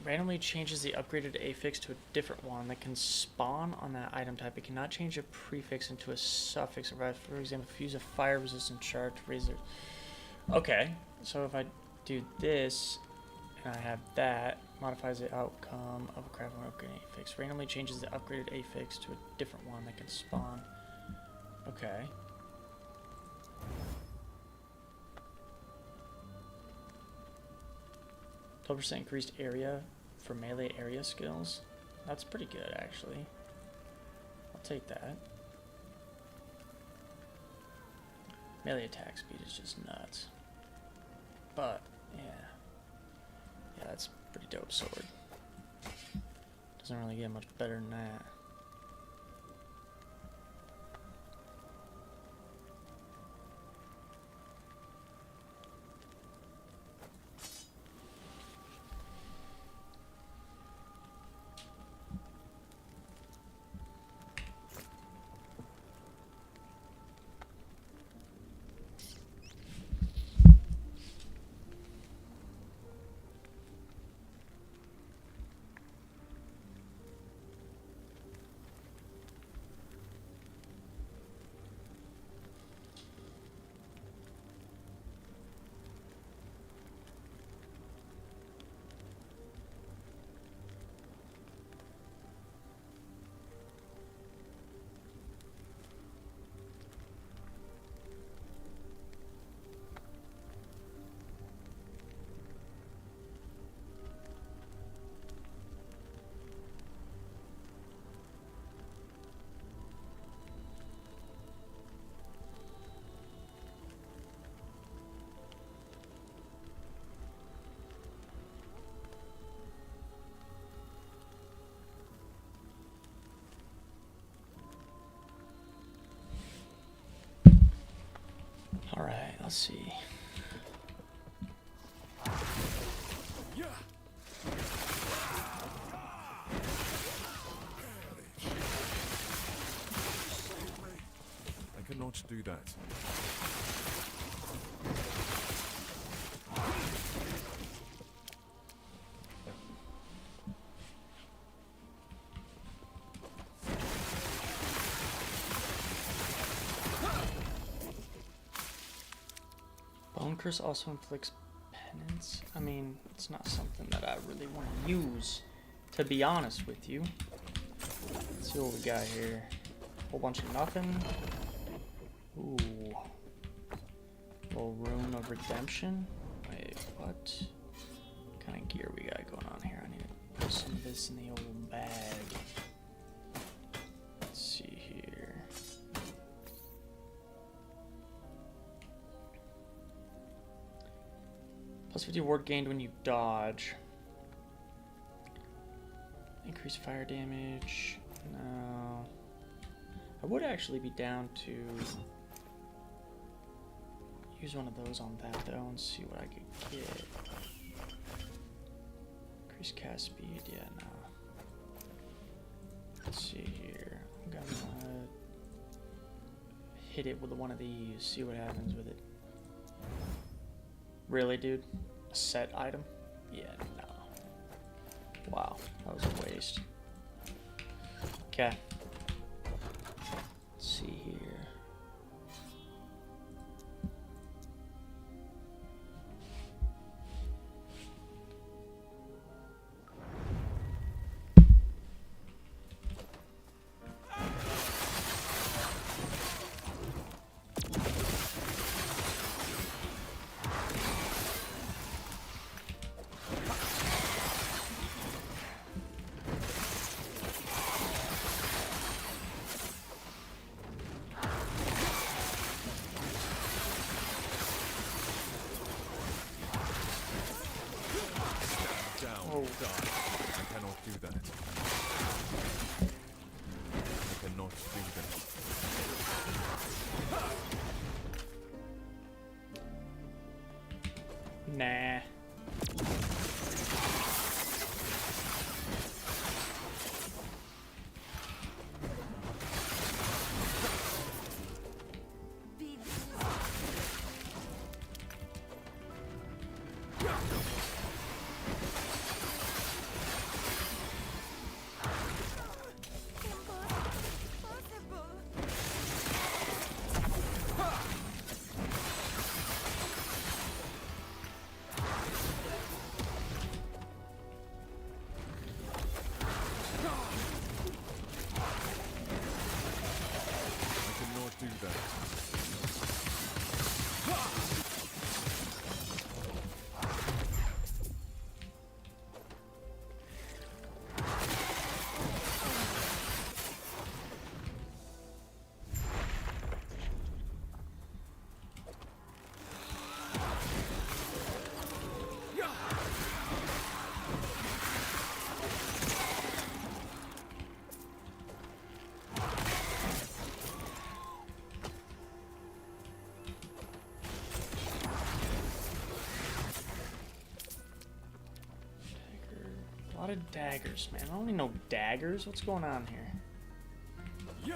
Randomly changes the upgraded affix to a different one that can spawn on that item type. It cannot change a prefix into a suffix. For example, if you use a fire resistant chart to raise it. Okay, so if I do this and I have that, modifies the outcome of a craft or upgraded affix. Randomly changes the upgraded affix to a different one that can spawn. Okay. %, increased area for melee area skills. That's pretty good, actually. I'll take that. Melee attack speed is just nuts. But, yeah. Yeah, that's a pretty dope sword. Doesn't really get much better than that. Alright, let's see. I cannot do that. Bone Curse also inflicts penance. I mean, it's not something that I really want to use, to be honest with you. Let's see what we got here. Whole bunch of nothing. Ooh. Little Rune of Redemption. Wait, what kind of gear we got going on here? I need to put some of this in the old bag. Let's see here. Plus 50 ward gained when you dodge. Increase fire damage. No. I would actually be down to use one of those on that though and see what I could get. Increase cast speed, yeah, no. Let's see here. I'm gonna hit it with one of these, see what happens with it. Really, dude? A set item? Yeah, no. Wow, that was a waste. Okay. Let's see here. Down. Oh. Die. I cannot do that. I cannot do that. Nah. Be impossible. I cannot do that. A lot of daggers, man. I don't need no daggers. What's going on here? Yeah.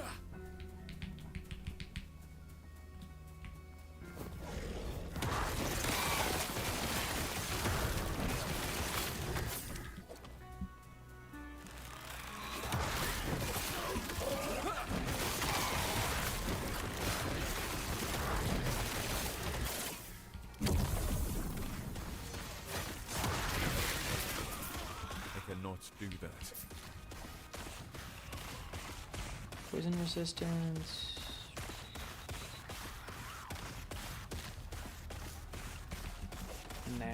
I cannot do that. Poison resistance. Nah.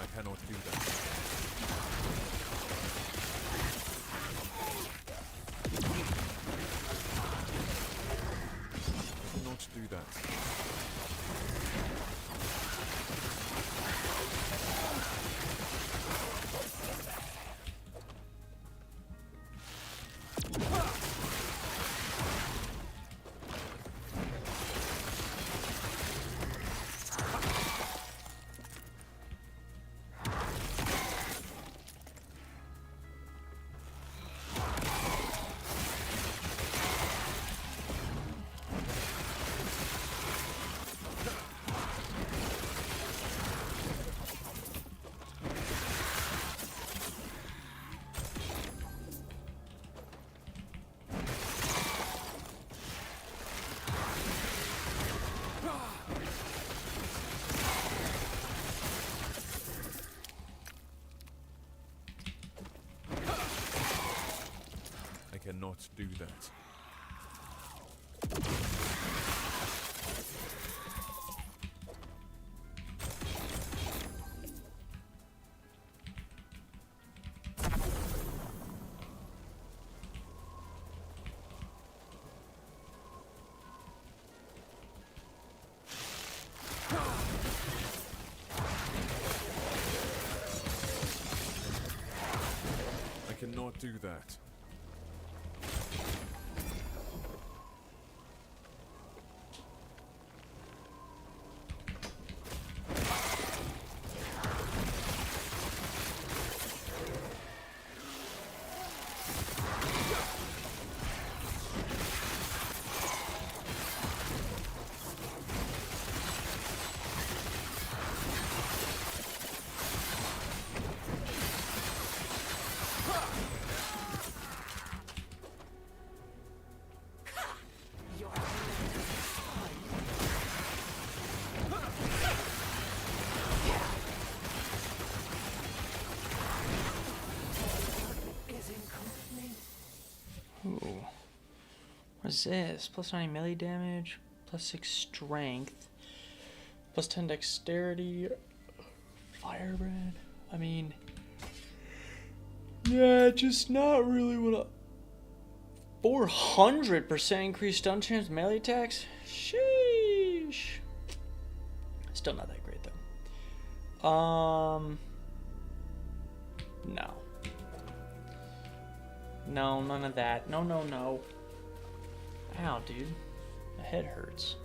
I cannot do that. I cannot do that. I cannot do that. do that. Ooh. What is this? Plus 90 melee damage, plus 6 strength, plus 10 dexterity, firebrand. I mean, yeah, just not really what I... 400% increased stun chance melee attacks? Sheesh. Still not that great though. No. No, none of that. No, no, no. Ow, dude. My head hurts.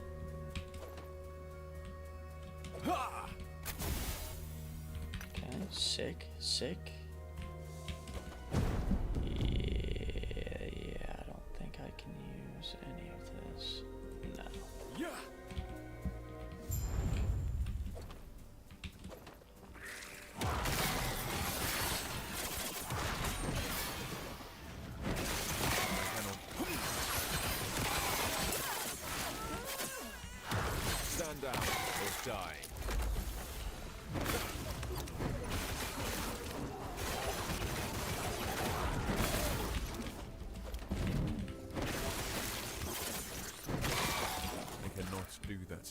Okay, sick, sick. Yeah, I don't think I can use any of this. No. Yeah. Stand down or die. I cannot do that.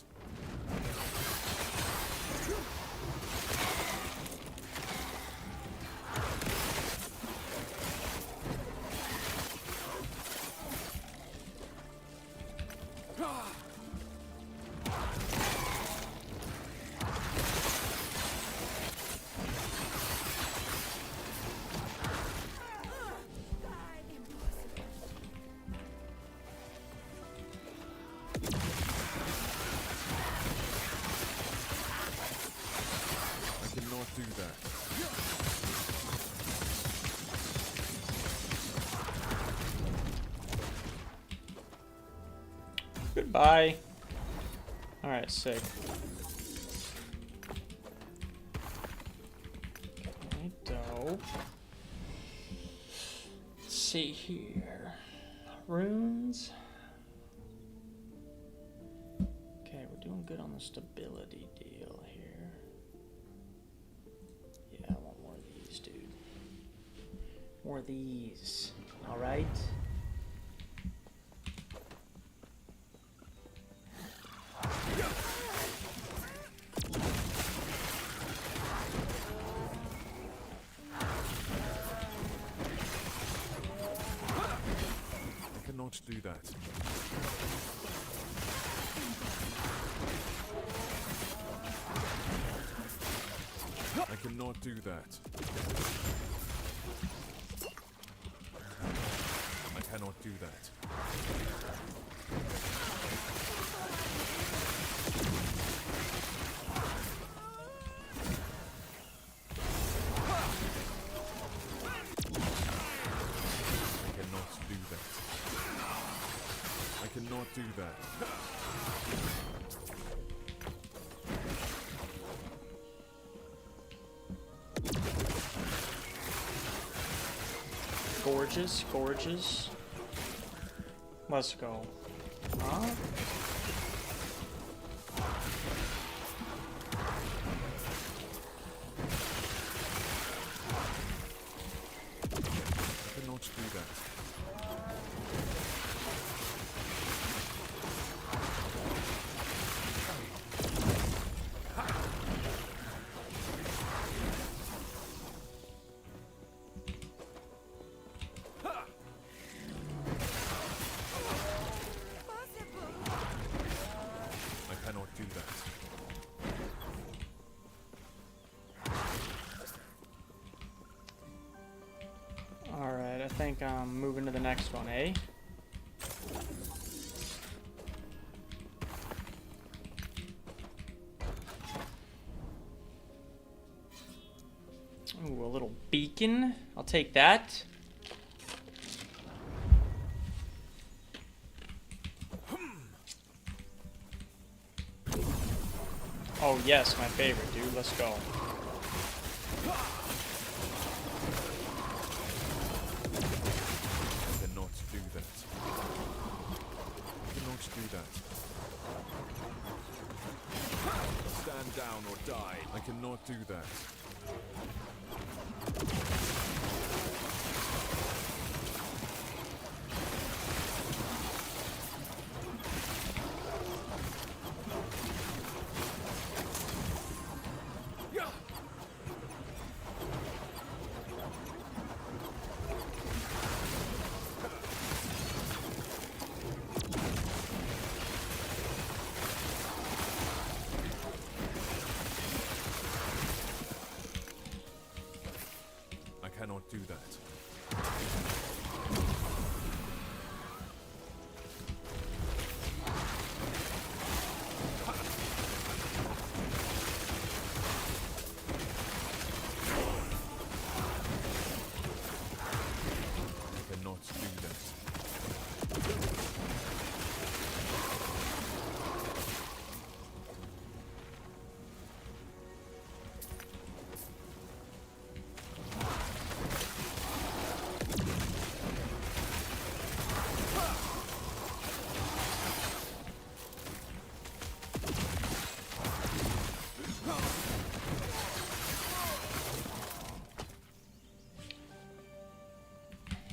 I cannot do that. Goodbye. Alright, sick. Okay, dope. Let's see here. Runes. Okay, we're doing good on the stability deal here. Yeah, I want more of these, dude. More of these. Alright. I cannot do that. I cannot do that. I cannot do that. I cannot do that. I cannot do that. Gorgeous, gorgeous. Let's go. Huh? I cannot do that. think I'm moving to the next one, eh? Ooh, a little beacon. I'll take that. Oh yes, my favorite, dude. Let's go. I cannot do that. I cannot do that. Stand down or die. I cannot do that. I cannot do that. I cannot do that.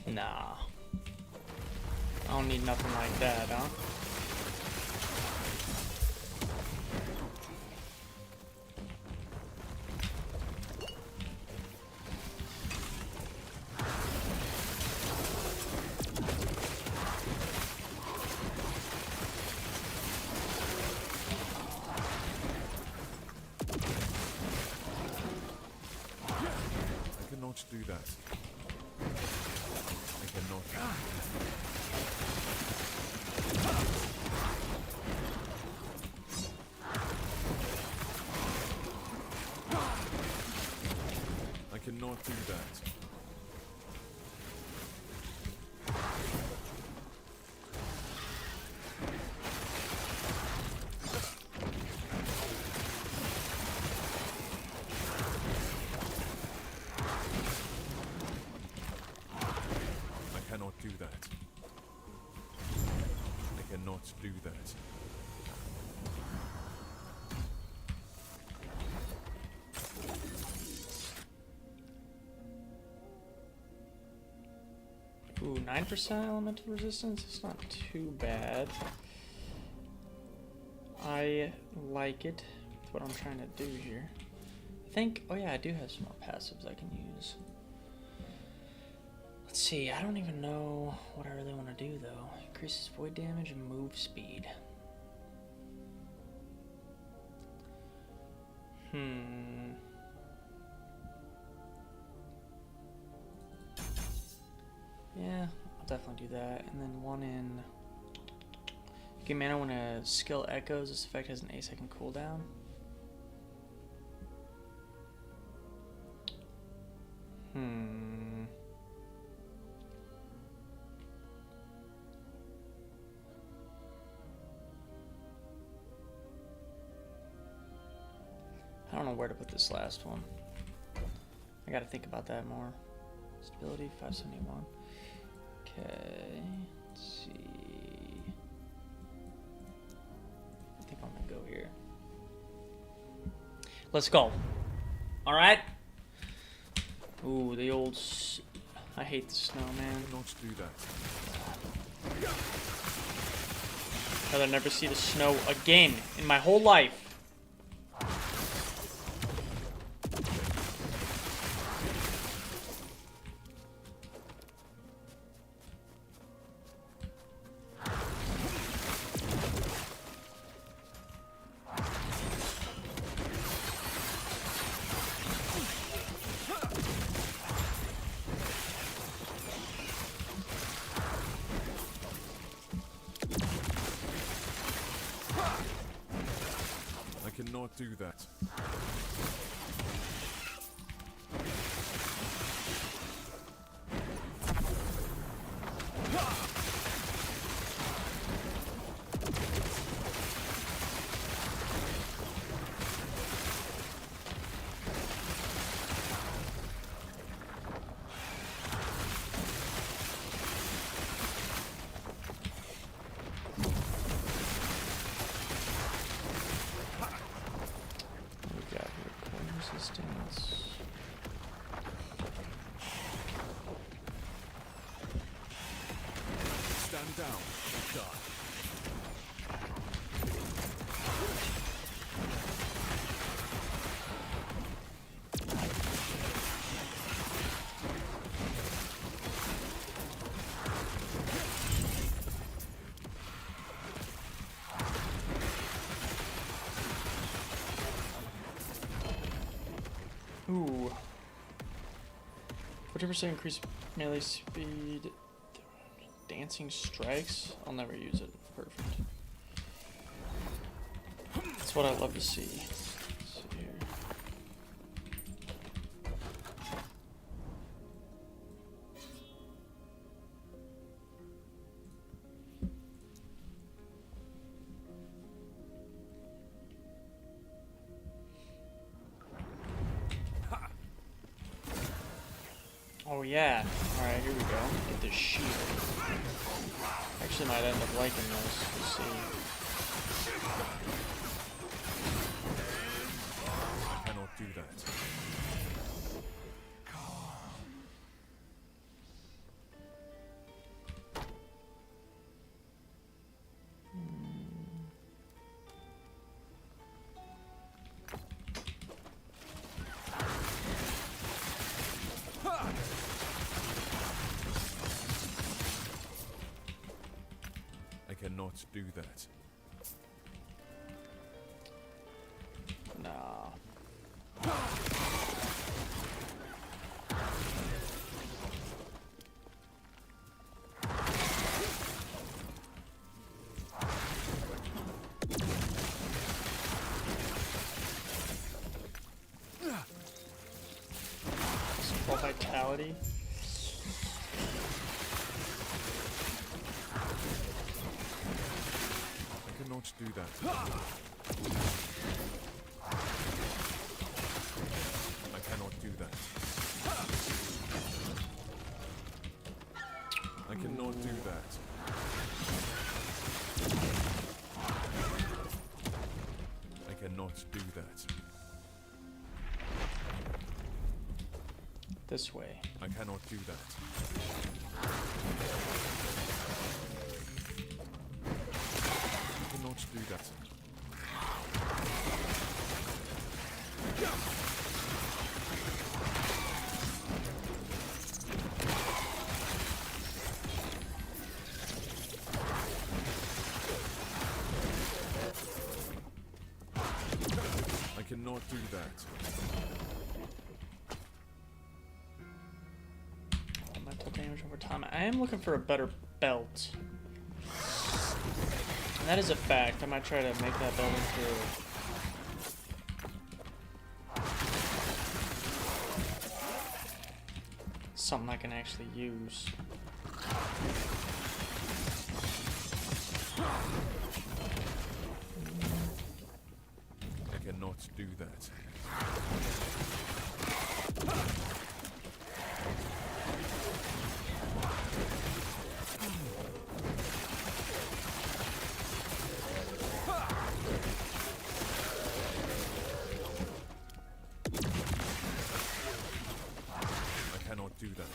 Nah. I don't need nothing like that, huh? I cannot do that. I cannot. I cannot do that. I cannot do that. I cannot do that. Ooh, 9% elemental resistance? It's not too bad. I like it with what I'm trying to do here. I think, oh yeah, I do have some more passives I can use. Let's see, I don't even know what I really want to do though. Increases void damage and move speed. Yeah, I'll definitely do that. And then one in... Gain mana when a skill echoes. This effect has an 8-second cooldown. I don't know where to put this last one. I gotta think about that more. Stability 571. Okay, let's see. I think I'm gonna go here. Let's go. All right. Ooh, the old. I hate the snow, man. I cannot do that. I'd rather never see the snow again in my whole life. do that. What we got here? Cold resistance. Stand down. Die. Ooh. 40% increase melee speed. Dancing strikes? I'll never use it. Perfect. That's what I love to see. Let's see here. Oh yeah. Alright, here we go. Get this shield. Actually might end up liking this. We'll see. I cannot do that. I cannot do that. Nah. Full vitality. I cannot do that. I cannot do that. I cannot do that. I cannot do that. This way. I cannot do that. I cannot do that. I cannot do that. Mental damage over time. I am looking for a better belt. And that is a fact. I might try to make that belt into something I can actually use. I cannot do that. I cannot do that.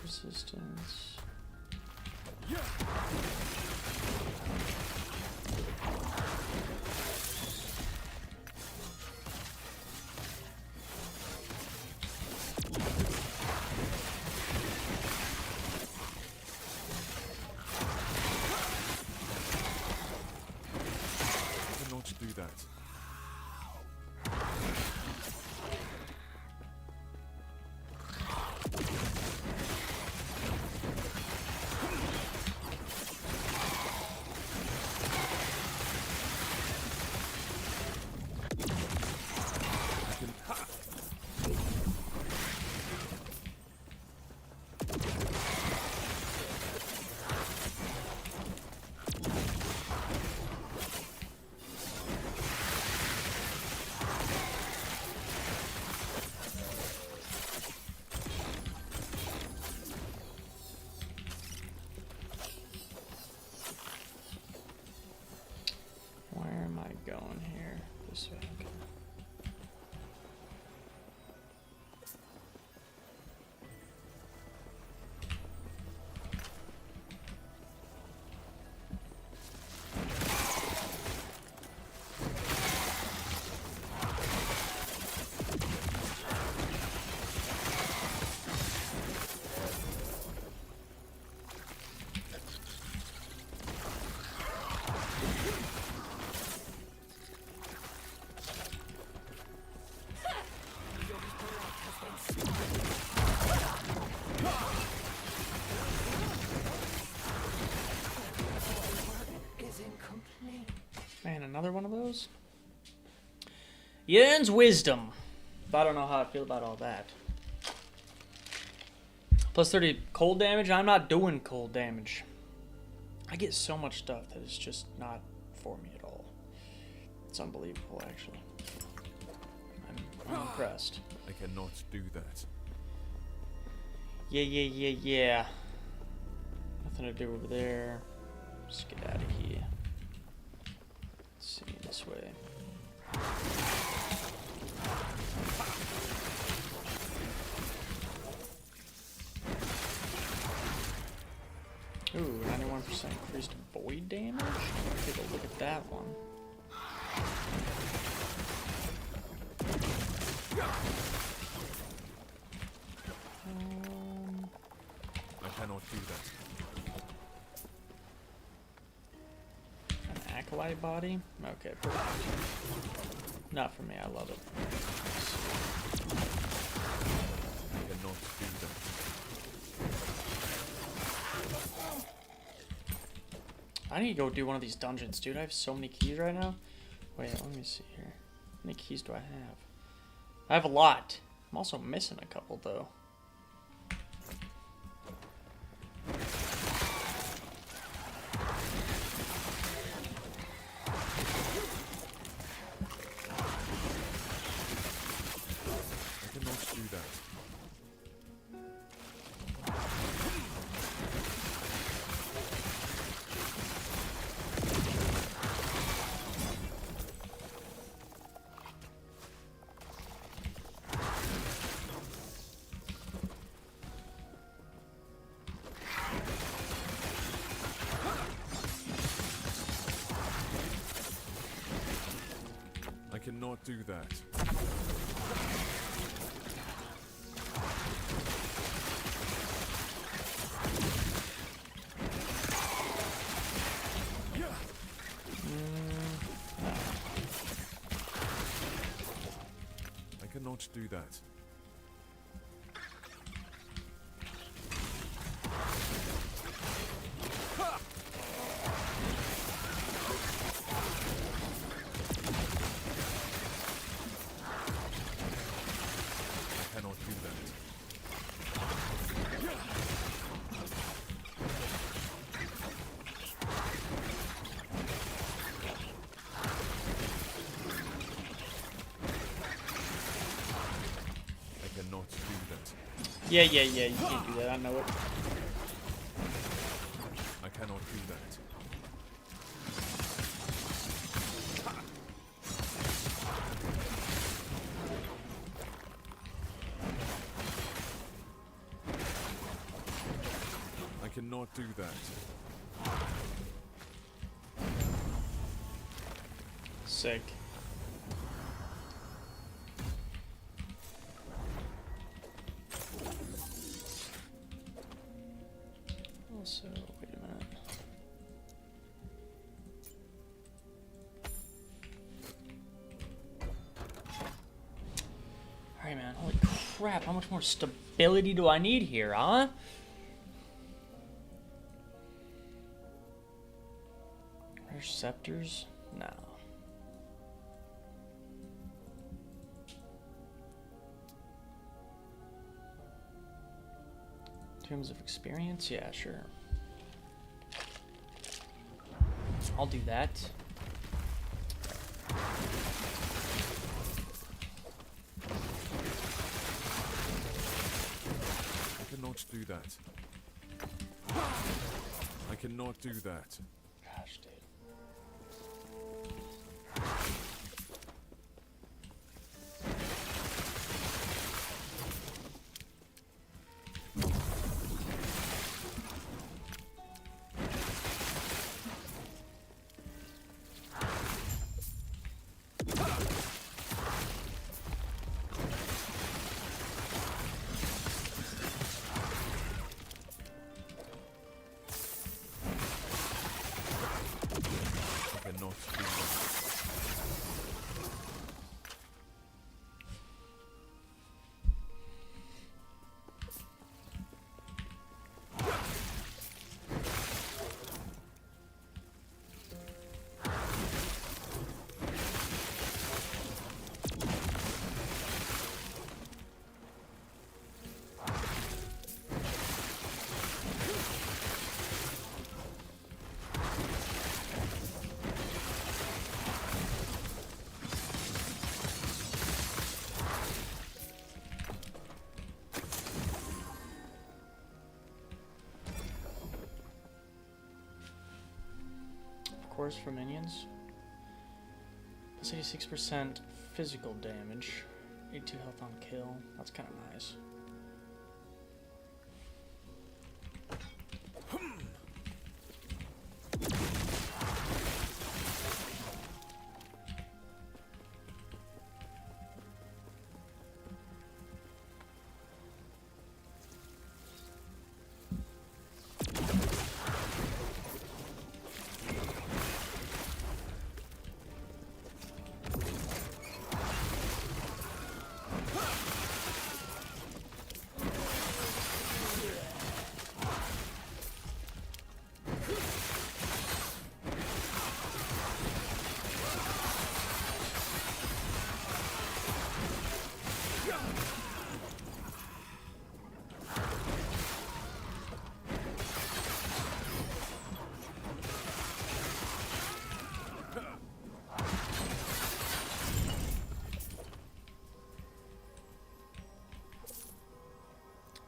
Resistance. I cannot do that. going here? This way. Okay. Man, another one of those? Yearn's Wisdom. But I don't know how I feel about all that. Plus 30 cold damage? I'm not doing cold damage. I get so much stuff that is just not for me at all. It's unbelievable, actually. I'm impressed. I cannot do that. Yeah. Nothing to do over there. Just get out of here. Let's see, this way. Ooh, 91% increased void damage? Take a look at that one. I cannot do that. An acolyte body? Okay, perfect. Not for me, I love it. I cannot do that. I need to go do one of these dungeons, dude. I have so many keys right now. Wait, let me see here. How many keys do I have? I have a lot. I'm also missing a couple, though. I cannot do that. I cannot do that. I cannot do that. I cannot do that. I cannot do that. Yeah, you can't do that, I know it. I cannot do that. I cannot do that. Sick. Also, wait a minute. Alright, man. Holy crap, how much more stability do I need here, huh? Rare scepters? No. Tombs of experience? Yeah, sure. I'll do that. I cannot do that. I cannot do that. Gosh, dude. force for minions. Plus 86% physical damage. 82 health on kill. That's kind of nice.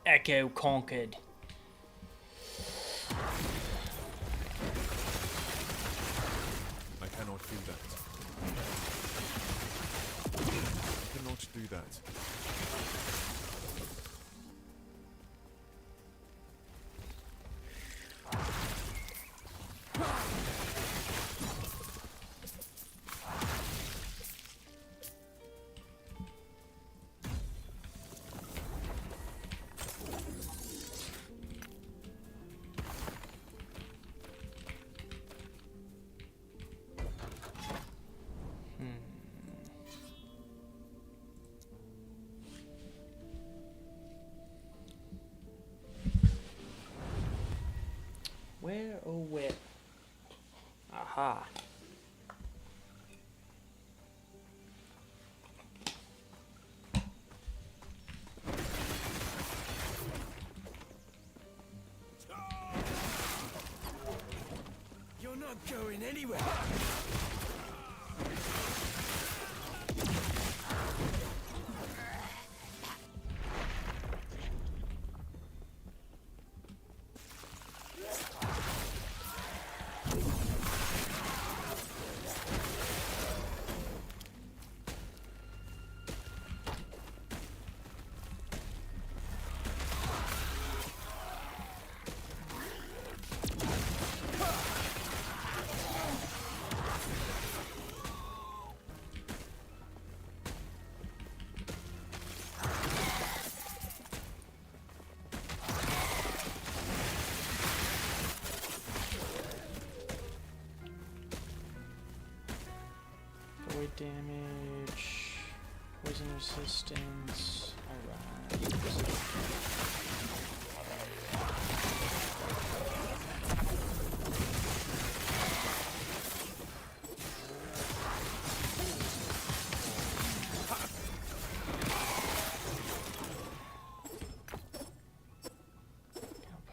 Echo conquered. I cannot do that. I cannot do that. Where, oh where? Aha. You're not going anywhere. Void damage, poison resistance. Alright.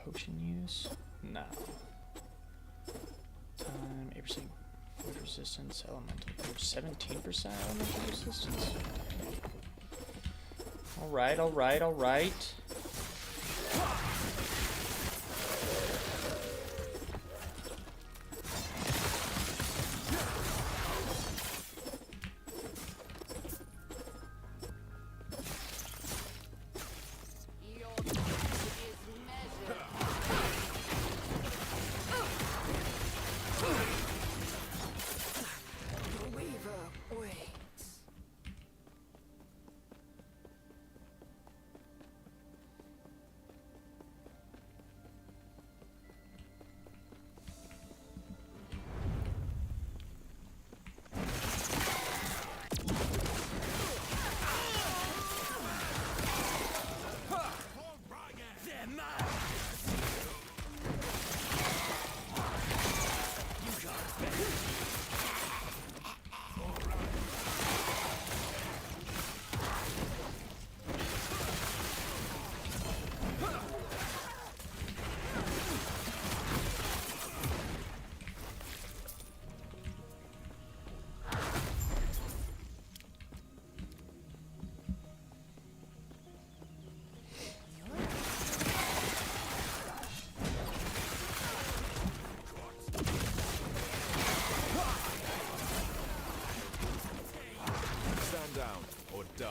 Potion use? No. Time, 8% void resistance, elemental. 17% elemental resistance. Alright, alright, alright. Your death is measured. The Weaver waits. die.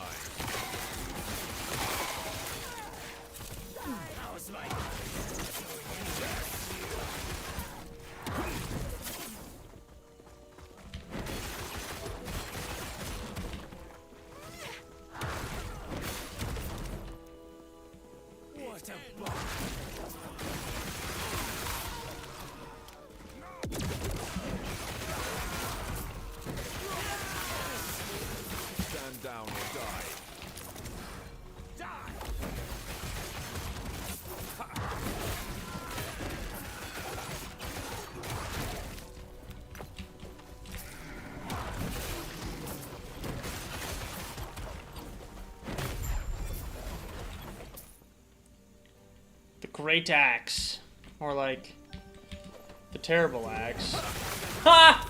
What a bug! Stand down or die. The great axe. Or like the terrible axe. Ha!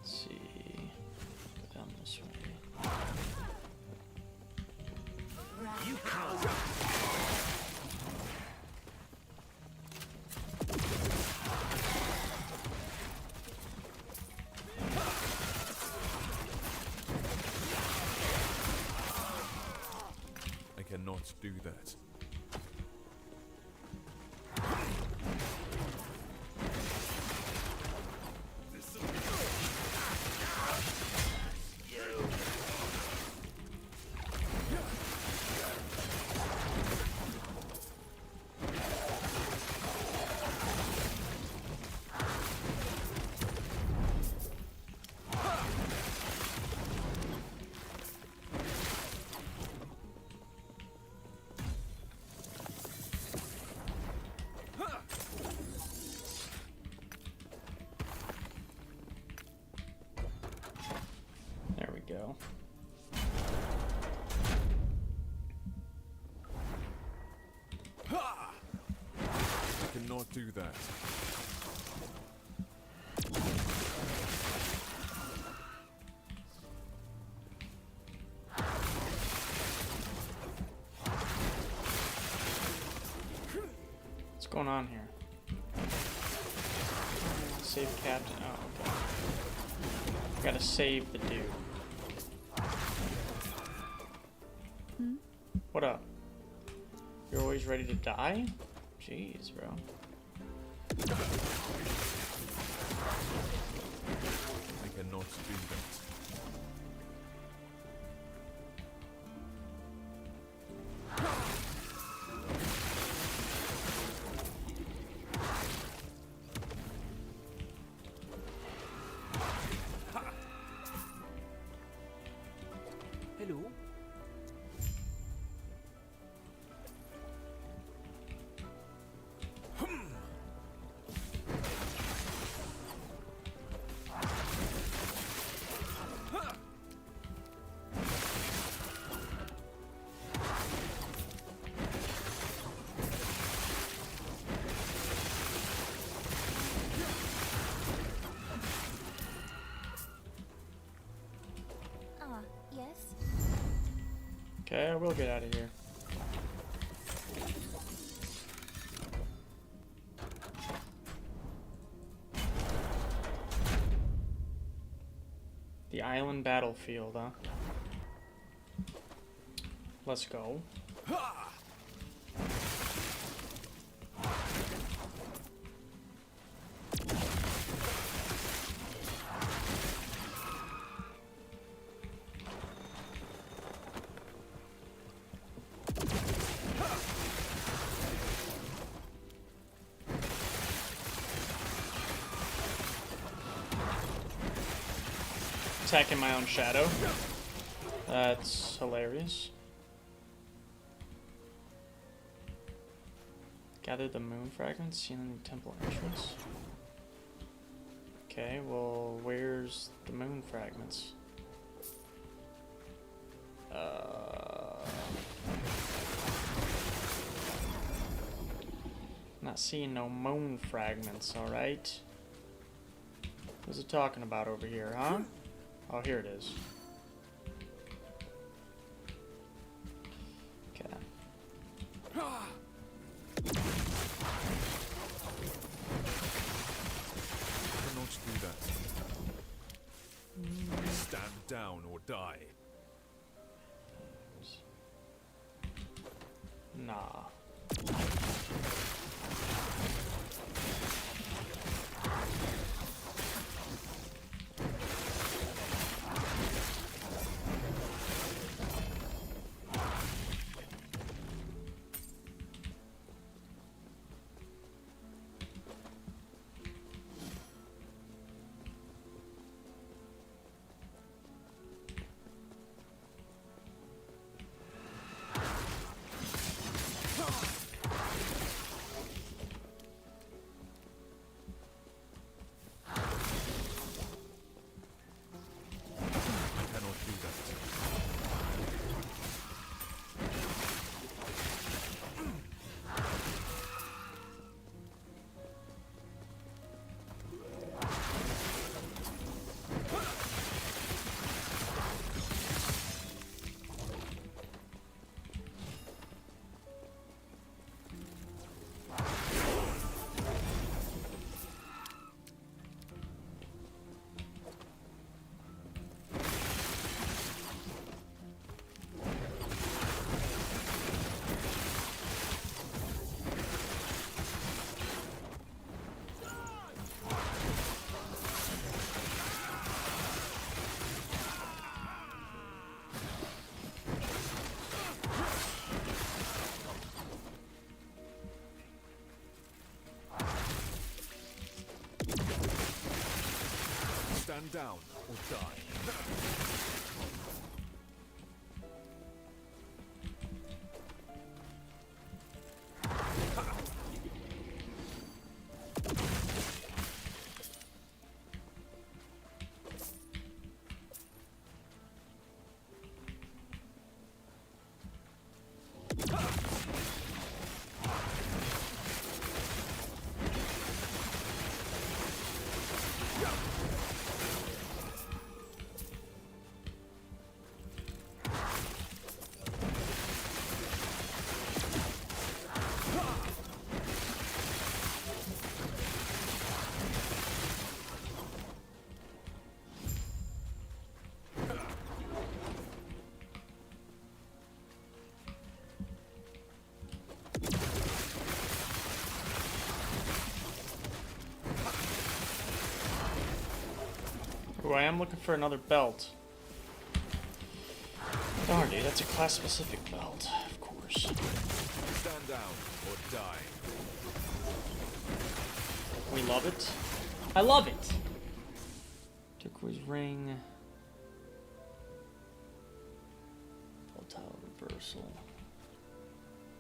Let's see. Go down this way. You can't. I cannot do that. There we go. I cannot do that. What's going on here? Save captain. Oh, okay. Gotta save the dude. What up? You're always ready to die? Jeez, bro. I cannot do that. Hello? Yes? Okay, I will get out of here. The island battlefield, huh? Let's go. Attacking my own shadow. That's hilarious. Gather the moon fragments seen in the temple entrance. Okay, well, where's the moon fragments? Not seeing no moon fragments, alright? What's it talking about over here, huh? Oh, here it is. Okay. die. Nah. I cannot do that. Stand down or die. Ooh, I am looking for another belt. Darn, dude, that's a class-specific belt, of course. Stand down or die. We love it. I love it! Turquoise ring. Volatile reversal.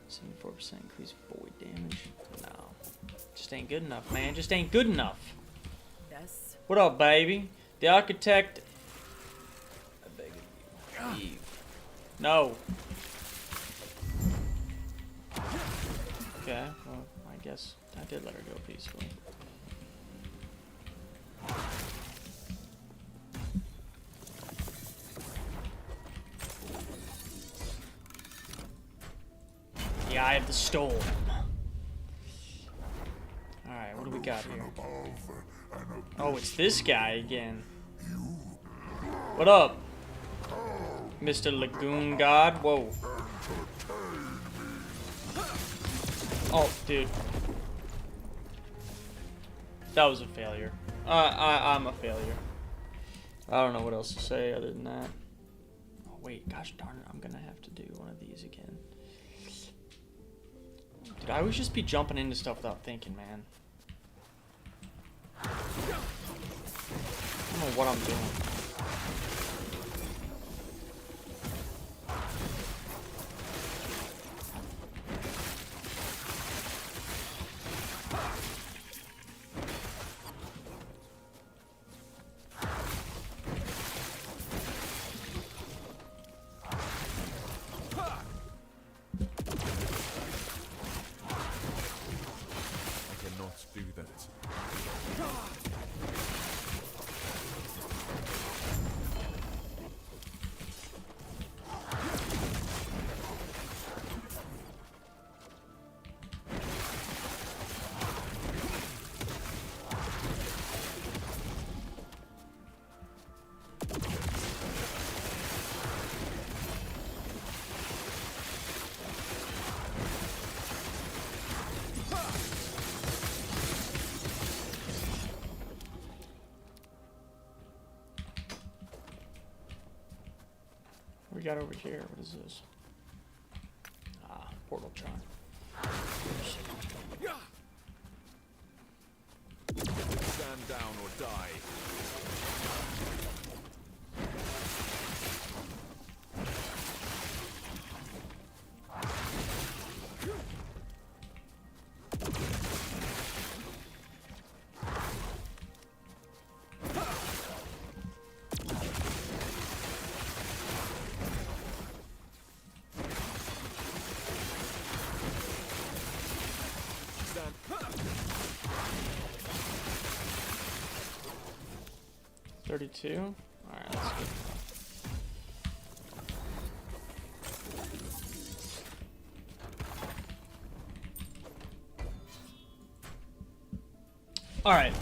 74% increased void damage. No. Just ain't good enough, man. Just ain't good enough. Yes. What up, baby? The architect. I beg of you. Leave. No. Okay, well, I guess I did let her go peacefully. The Eye of the Storm. Alright, what do we got here? Oh, it's this guy again. What up, Mr. Lagoon God? Whoa. Oh, dude. That was a failure. I'm a failure. I don't know what else to say other than that. Oh, wait, gosh darn it. I'm gonna have to do one of these again. Dude, I always just be jumping into stuff without thinking, man. I don't know what I'm doing. I cannot do that. got over here? What is this? Ah, portal charm. Stand down or die. Stand. 32. Alright, that's good. Alright.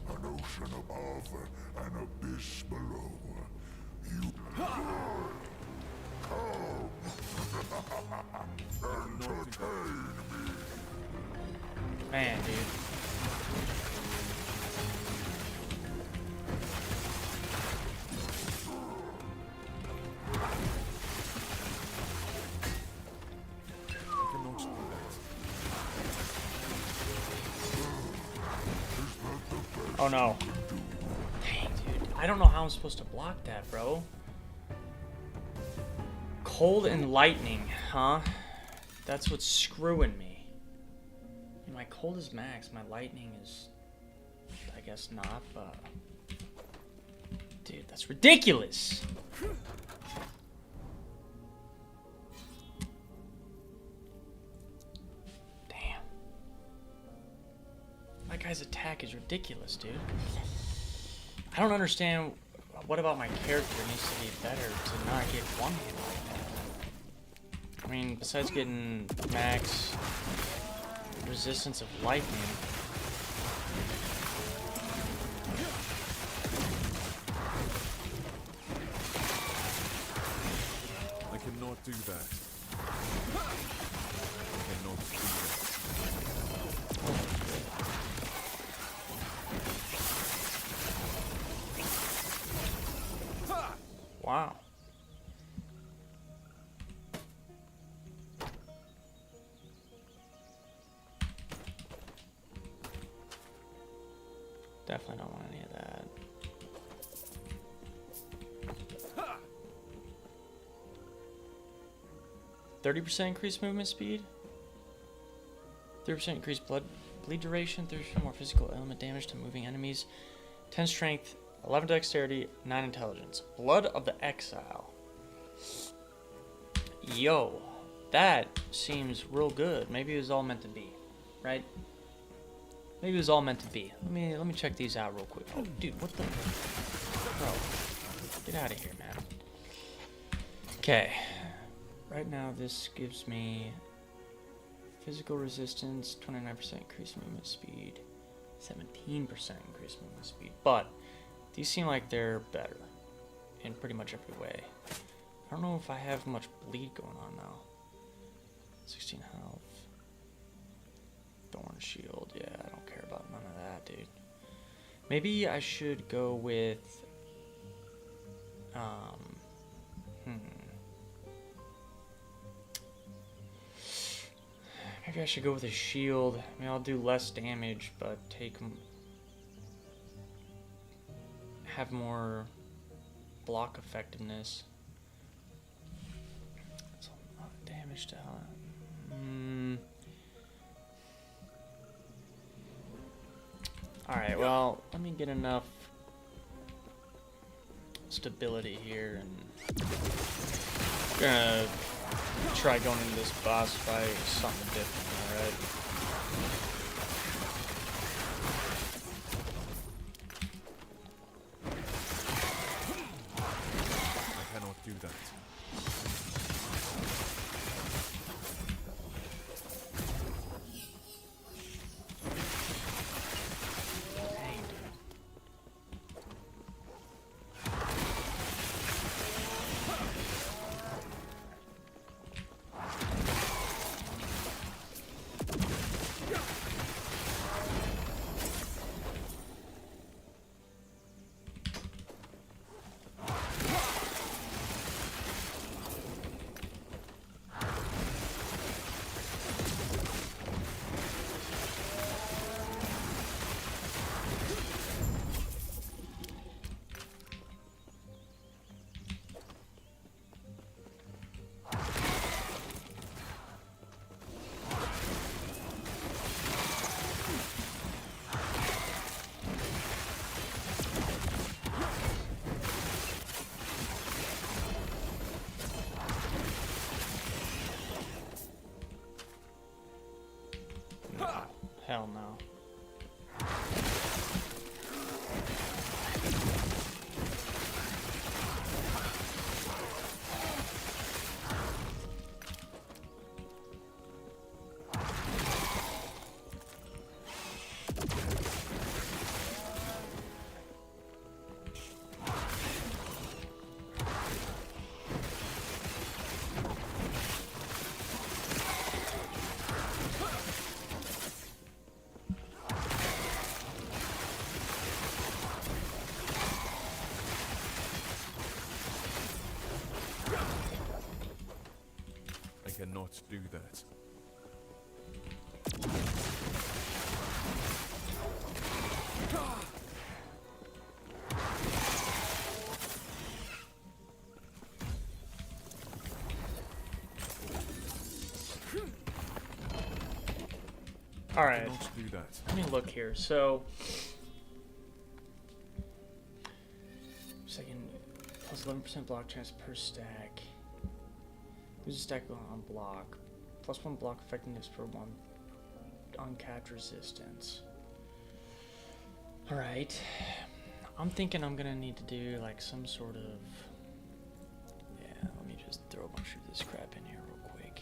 An ocean above, an abyss below. You entertain me. Man, dude. I cannot do that. Oh no. Dang, dude. I don't know how I'm supposed to block that, bro. Cold and lightning, huh? That's what's screwing me. I mean, my cold is max, my lightning is, I guess not, but... Dude, that's ridiculous! Damn. That guy's attack is ridiculous, dude. I don't understand what about my character needs to be better to not get one hit like that. I mean, besides getting max resistance of lightning. I cannot do that. I cannot do that. Wow. Definitely don't want any of that. Ha! 30% increased movement speed. 30% increased bleed duration. 30% more physical element damage to moving enemies. 10 strength, 11 dexterity, 9 intelligence. Blood of the Exile. Yo, that seems real good. Maybe it was all meant to be, right? Maybe it was all meant to be. Let me check these out real quick. Oh, dude, what the? Bro, get out of here, man. Okay. Right now, this gives me physical resistance, 29% increased movement speed, 17% increased movement speed. But these seem like they're better in pretty much every way. I don't know if I have much bleed going on now. 16 health. Thorn shield. Yeah, I don't care about none of that, dude. Maybe I should go with maybe I should go with a shield. I mean, I'll do less damage, but have more block effectiveness. That's a lot of damage to Alright, well, let me get enough stability here and gonna try going into this boss fight something different, alright? I cannot do that. Dang, dude. I cannot do that. All I right. cannot do that. Let me look here. So, second, plus 11% block chance per stack. Lose a stack on block. Plus 1 block effectiveness per 1 uncapped resistance. Alright. I'm thinking I'm gonna need to do like some sort of. Yeah, let me just throw a bunch of this crap in here real quick.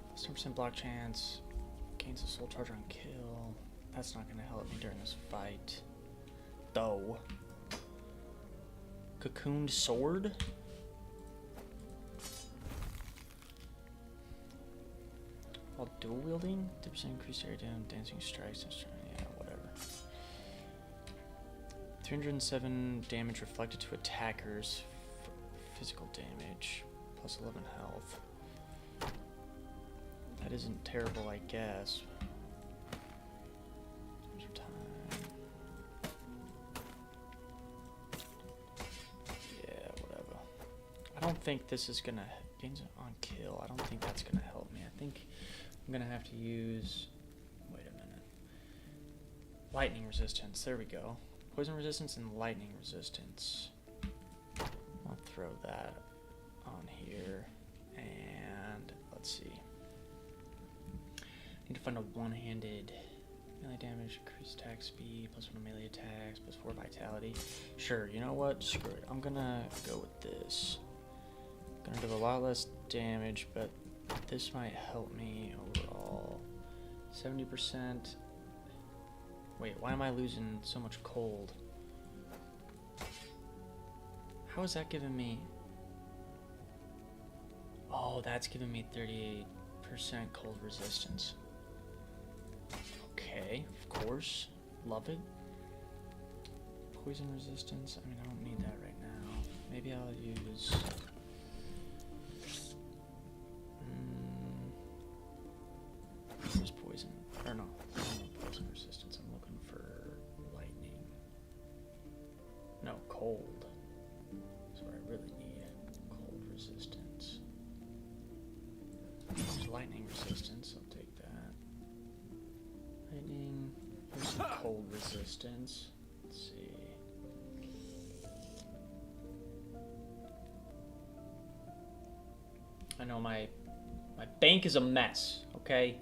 Plus 10% block chance. Gains a soul charge on kill. That's not gonna help me during this fight. Though. Cocooned sword? While dual wielding? 2% increased area down, dancing strikes, yeah, whatever. 307 damage reflected to attackers. Physical damage. Plus 11 health. That isn't terrible, I guess. I don't think this is gonna gains on kill. I don't think that's gonna help me. I think I'm gonna have to use. Wait a minute. Lightning resistance. There we go. Poison resistance and lightning resistance. I'll throw that on here. And let's see. Need to find a one-handed melee damage, increased attack speed, plus 1 melee attacks, plus 4 vitality. Sure. You know what? Screw it. I'm gonna go with this. Gonna do a lot less damage, but this might help me overall. 70%. Wait, why am I losing so much cold? How is that giving me? Oh, that's giving me 38% cold resistance. Okay, of course. Love it. Poison resistance. I mean, I don't need that right now. Maybe I'll use. Where's poison? Or no, I don't want poison resistance. I'm looking for lightning. No, cold. That's what I really need. Cold resistance. There's lightning resistance. I'll take that. Lightning. Here's some cold resistance. Let's see. I know my bank is a mess, okay?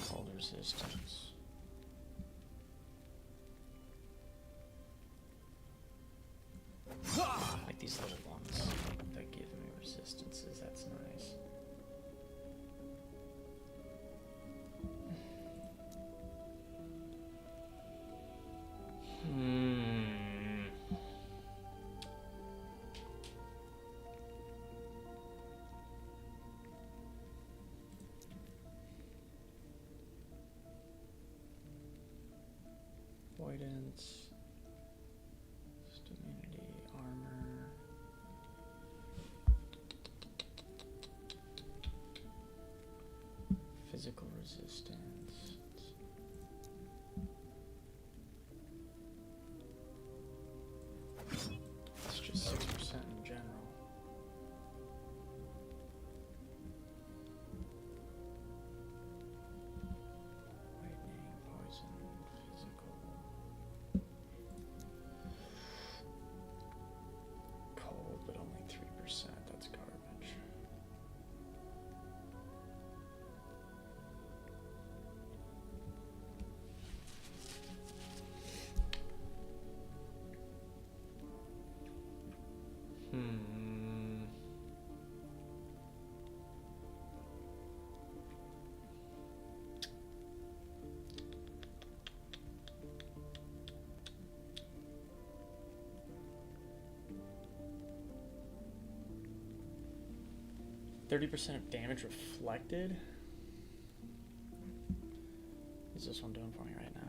Cold resistance. I like these little ones that give me resistances. That's nice. Avoidance, immunity, armor. Physical resistance. It's just 6% in general. Lightning, poison, physical. 30% of damage reflected. What's this one doing for me right now?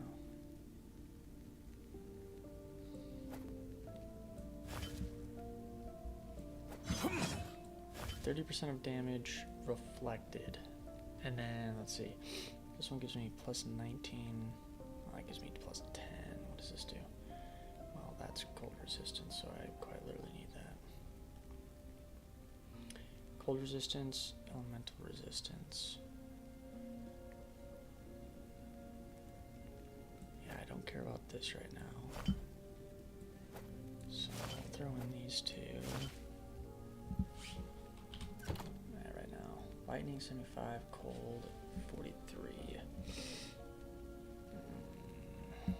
30% of damage reflected. And then, let's see. This one gives me plus 19. Well, that gives me plus 10. What does this do? Well, that's cold resistance, so I quite literally need that. Cold resistance, elemental resistance. Yeah, I don't care about this right now. So I'll throw in these two. Right now. Lightning 75, cold 43. I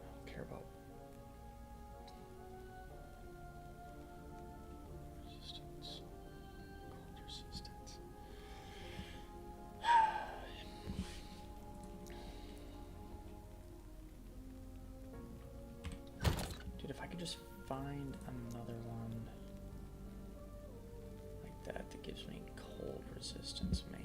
don't care about resistance. Cold resistance. Dude, if I could just find another one like that that gives me cold resistance, man.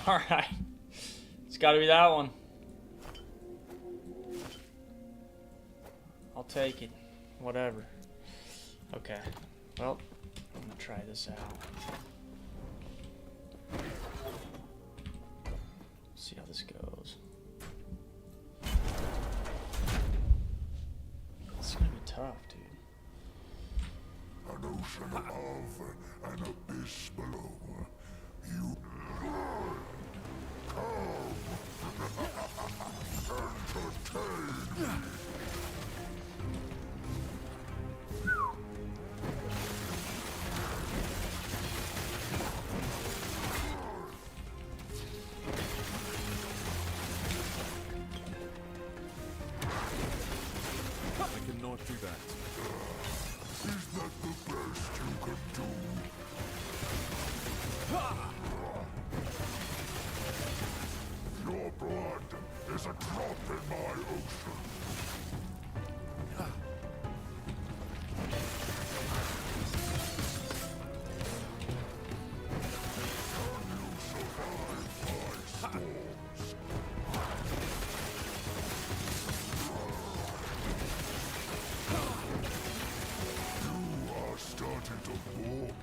Alright. It's gotta be that one. I'll take it. Whatever. Okay. Well, I'm gonna try this out. See how this goes. It's gonna be tough, dude. An ocean above, an abyss below. You come, entertain. I cannot do that. Is that the best you can do? Your blood is a drop in my ocean. Can you survive my storms? You are starting to walk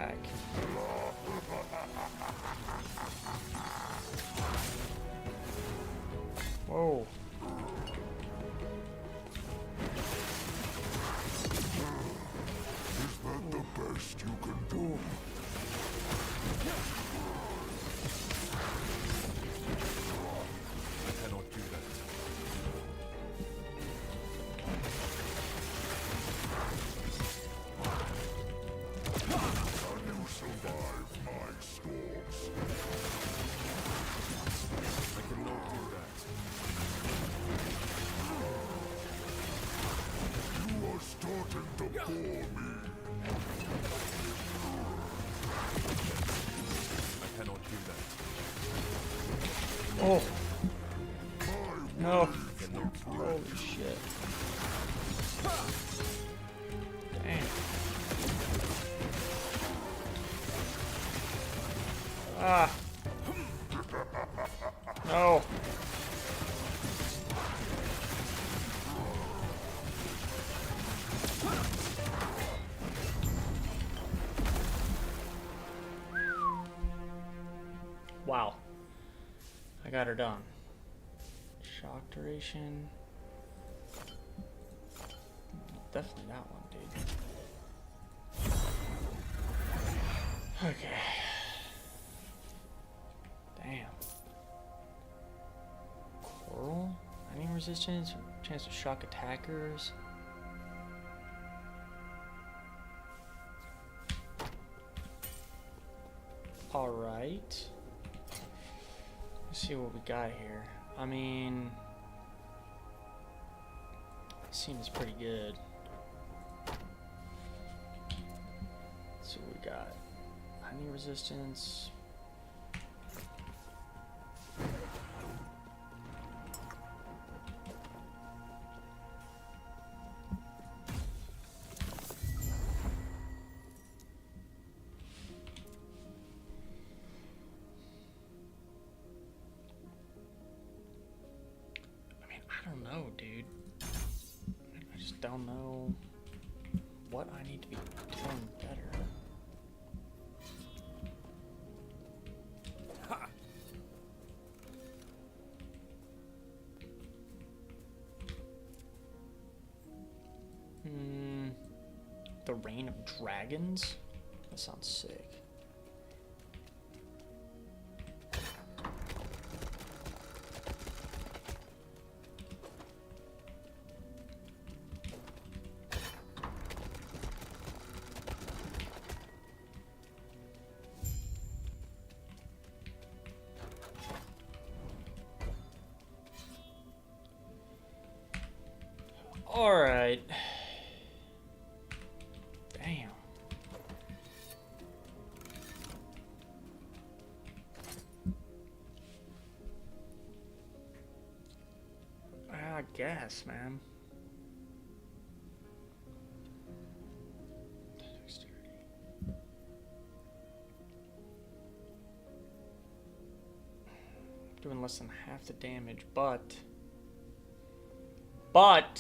attack. Whoa. Is that the best you can do? I cannot do that. Can you survive my storms? I cannot do that. You are starting to bore me. I cannot do that. Oh. My No. I cannot do that. Holy shit. Damn. Ah. No. Wow. I got her done. Shock duration. Definitely that one, dude. Okay. Damn. Coral? Lightning resistance? Chance to shock attackers? Alright. Let's see what we got here. I mean, seems pretty good. Let's see what we got. Lightning resistance. I don't know, dude. I just don't know what I need to be doing better. The Reign of Dragons? That sounds sick. Alright. Damn. I guess, man. Dexterity. Doing less than half the damage, but man.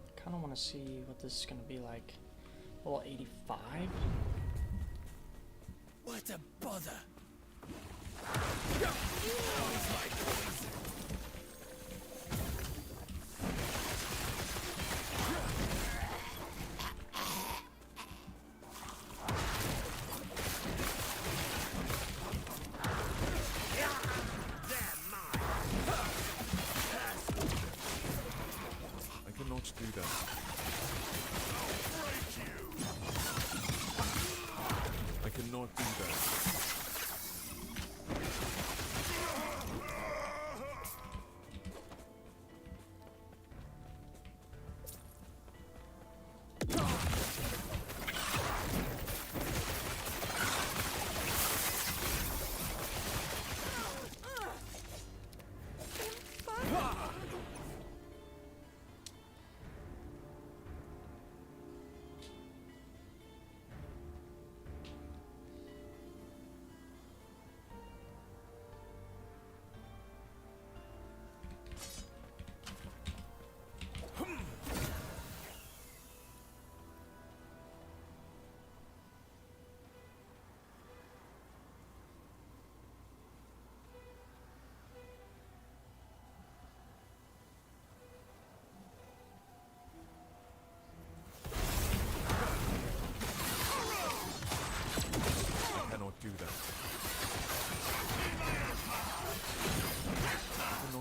I kind of want to see what this is going to be like. Level 85? What a bother!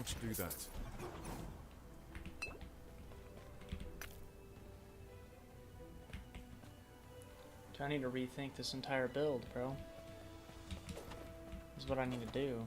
not do that. Do I need to rethink this entire build, bro? This is what I need to do.